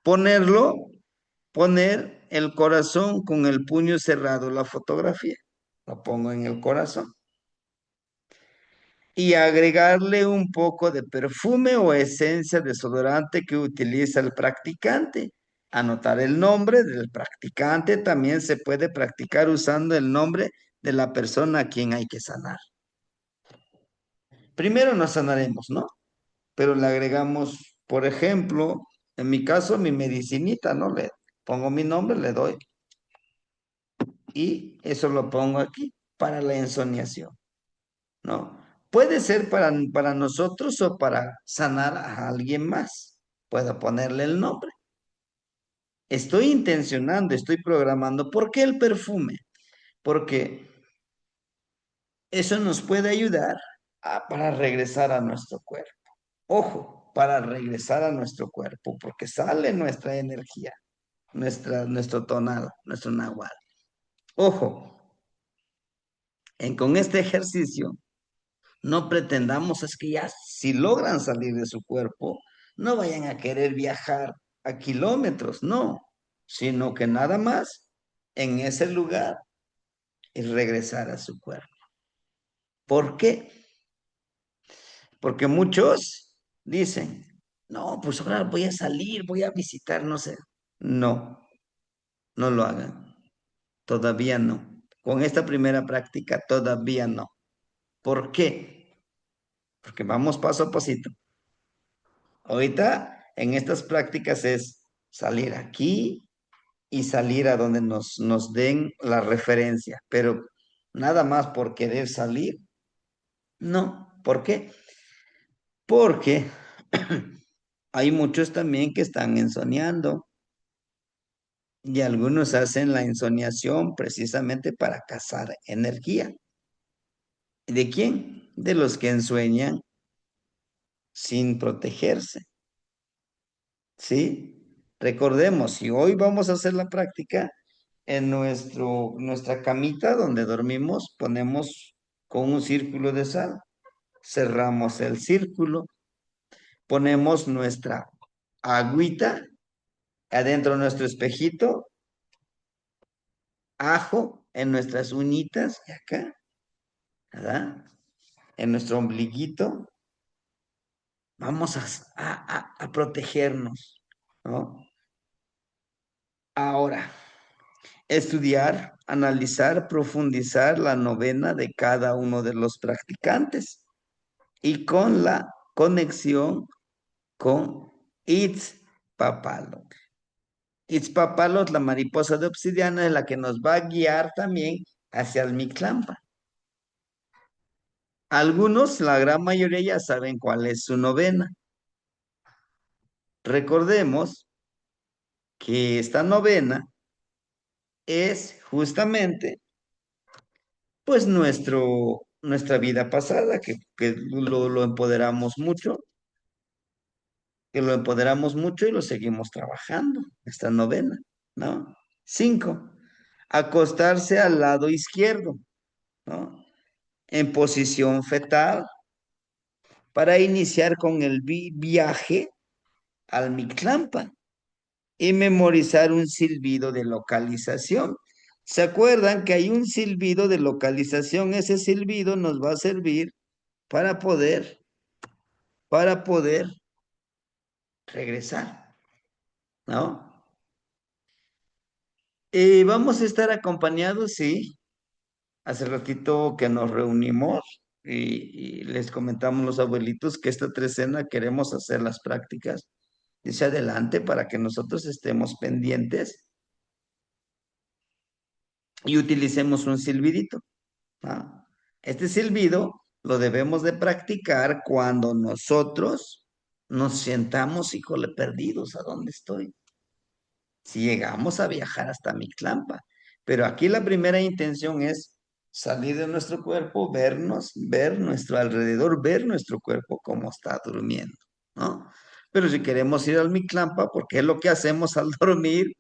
poner el corazón con el puño cerrado, la fotografía. Lo pongo en el corazón. Y agregarle un poco de perfume o esencia desodorante que utiliza el practicante. Anotar el nombre del practicante. También se puede practicar usando el nombre de la persona a quien hay que sanar. Primero nos sanaremos, ¿no? Pero le agregamos, por ejemplo, en mi caso, mi medicinita, ¿no? Le pongo mi nombre, le doy. Y eso lo pongo aquí para la ensoñación, ¿no? Puede ser para nosotros o para sanar a alguien más. Puedo ponerle el nombre. Estoy intencionando, estoy programando. ¿Por qué el perfume? Porque eso nos puede ayudar para regresar a nuestro cuerpo. Ojo, para regresar a nuestro cuerpo, porque sale nuestra energía, nuestro tonal, nuestro nahual. Ojo, con este ejercicio no pretendamos es que ya si logran salir de su cuerpo, no vayan a querer viajar a kilómetros, no, sino que nada más en ese lugar y regresar a su cuerpo. ¿Por qué? Porque muchos dicen, no, pues ahora voy a salir, voy a visitar, no sé. No, no lo hagan. Todavía no. Con esta primera práctica todavía no. ¿Por qué? Porque vamos paso a pasito. Ahorita en estas prácticas es salir aquí y salir a donde nos den la referencia, pero nada más por querer salir, No, ¿por qué? Porque hay muchos también que están ensoñando y algunos hacen la ensoñación precisamente para cazar energía. ¿De quién? De los que ensueñan sin protegerse. ¿Sí? Recordemos, si hoy vamos a hacer la práctica, en nuestra camita donde dormimos, ponemos con un círculo de sal, cerramos el círculo, ponemos nuestra agüita adentro de nuestro espejito, ajo en nuestras uñitas, y acá, ¿verdad? En nuestro ombliguito, vamos a protegernos, ¿no? Ahora, estudiar, analizar, profundizar la novena de cada uno de los practicantes y con la conexión con Itzpapalot. Itzpapalot, la mariposa de obsidiana, es la que nos va a guiar también hacia el Mictlampa. Algunos, la gran mayoría, ya saben cuál es su novena. Recordemos que esta novena es justamente pues nuestra vida pasada, que lo empoderamos mucho, y lo seguimos trabajando, esta novena, ¿no? 5, acostarse al lado izquierdo, ¿no? En posición fetal, para iniciar con el viaje al Mictlampa y memorizar un silbido de localización. ¿Se acuerdan que hay un silbido de localización? Ese silbido nos va a servir para poder regresar, ¿no? Vamos a estar acompañados, sí. Hace ratito que nos reunimos y les comentamos los abuelitos que esta trecena queremos hacer las prácticas. Dice adelante para que nosotros estemos pendientes y utilicemos un silbidito, ¿no? Este silbido lo debemos de practicar cuando nosotros nos sientamos, híjole, perdidos, ¿a dónde estoy? Si llegamos a viajar hasta Mictlampa. Pero aquí la primera intención es salir de nuestro cuerpo, vernos, ver nuestro alrededor, ver nuestro cuerpo cómo está durmiendo, ¿no? Pero si queremos ir al Mictlampa, porque es lo que hacemos al dormir,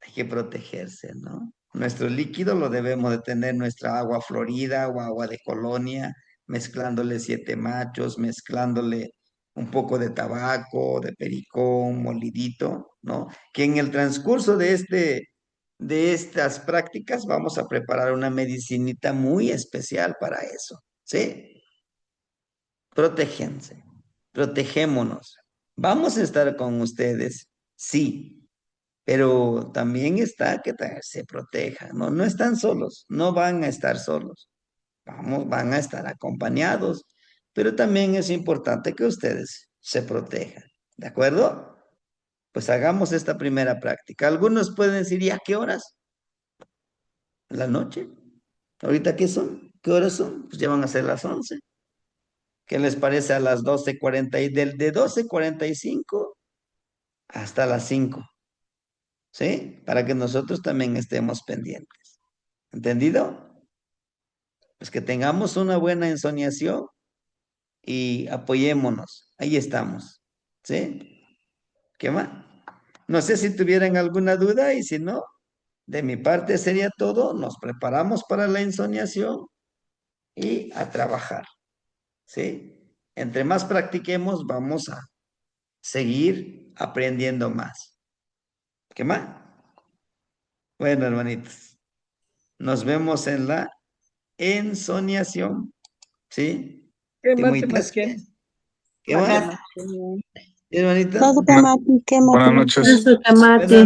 hay que protegerse, ¿no? Nuestro líquido lo debemos de tener, nuestra agua florida o agua de colonia, mezclándole 7 machos, mezclándole un poco de tabaco, de pericón, molidito, ¿no? Que en el transcurso de estas prácticas vamos a preparar una medicinita muy especial para eso, ¿sí? Protéjense, protegémonos. Vamos a estar con ustedes, sí, pero también está que se proteja, ¿no? No están solos, no van a estar solos. Van a estar acompañados, pero también es importante que ustedes se protejan, ¿de acuerdo? Pues hagamos esta primera práctica. Algunos pueden decir, ¿y a qué horas? ¿En la noche? ¿Ahorita qué son? ¿Qué horas son? Pues ya van a ser las 11. ¿Qué les parece a las 12:40 y de 12:45 hasta las 5? ¿Sí? Para que nosotros también estemos pendientes. ¿Entendido? Pues que tengamos una buena ensoñación y apoyémonos. Ahí estamos. ¿Sí? ¿Qué más? No sé si tuvieran alguna duda y si no, de mi parte sería todo. Nos preparamos para la ensoñación y a trabajar. ¿Sí? Entre más practiquemos, vamos a seguir aprendiendo más. ¿Qué más? Bueno, hermanitos, nos vemos en la ensoñación. ¿Sí? ¿Qué más, Timoitas, Sebastián? ¿qué más? Namaste. Hermanita. Buenas noches. Eso, Tamate.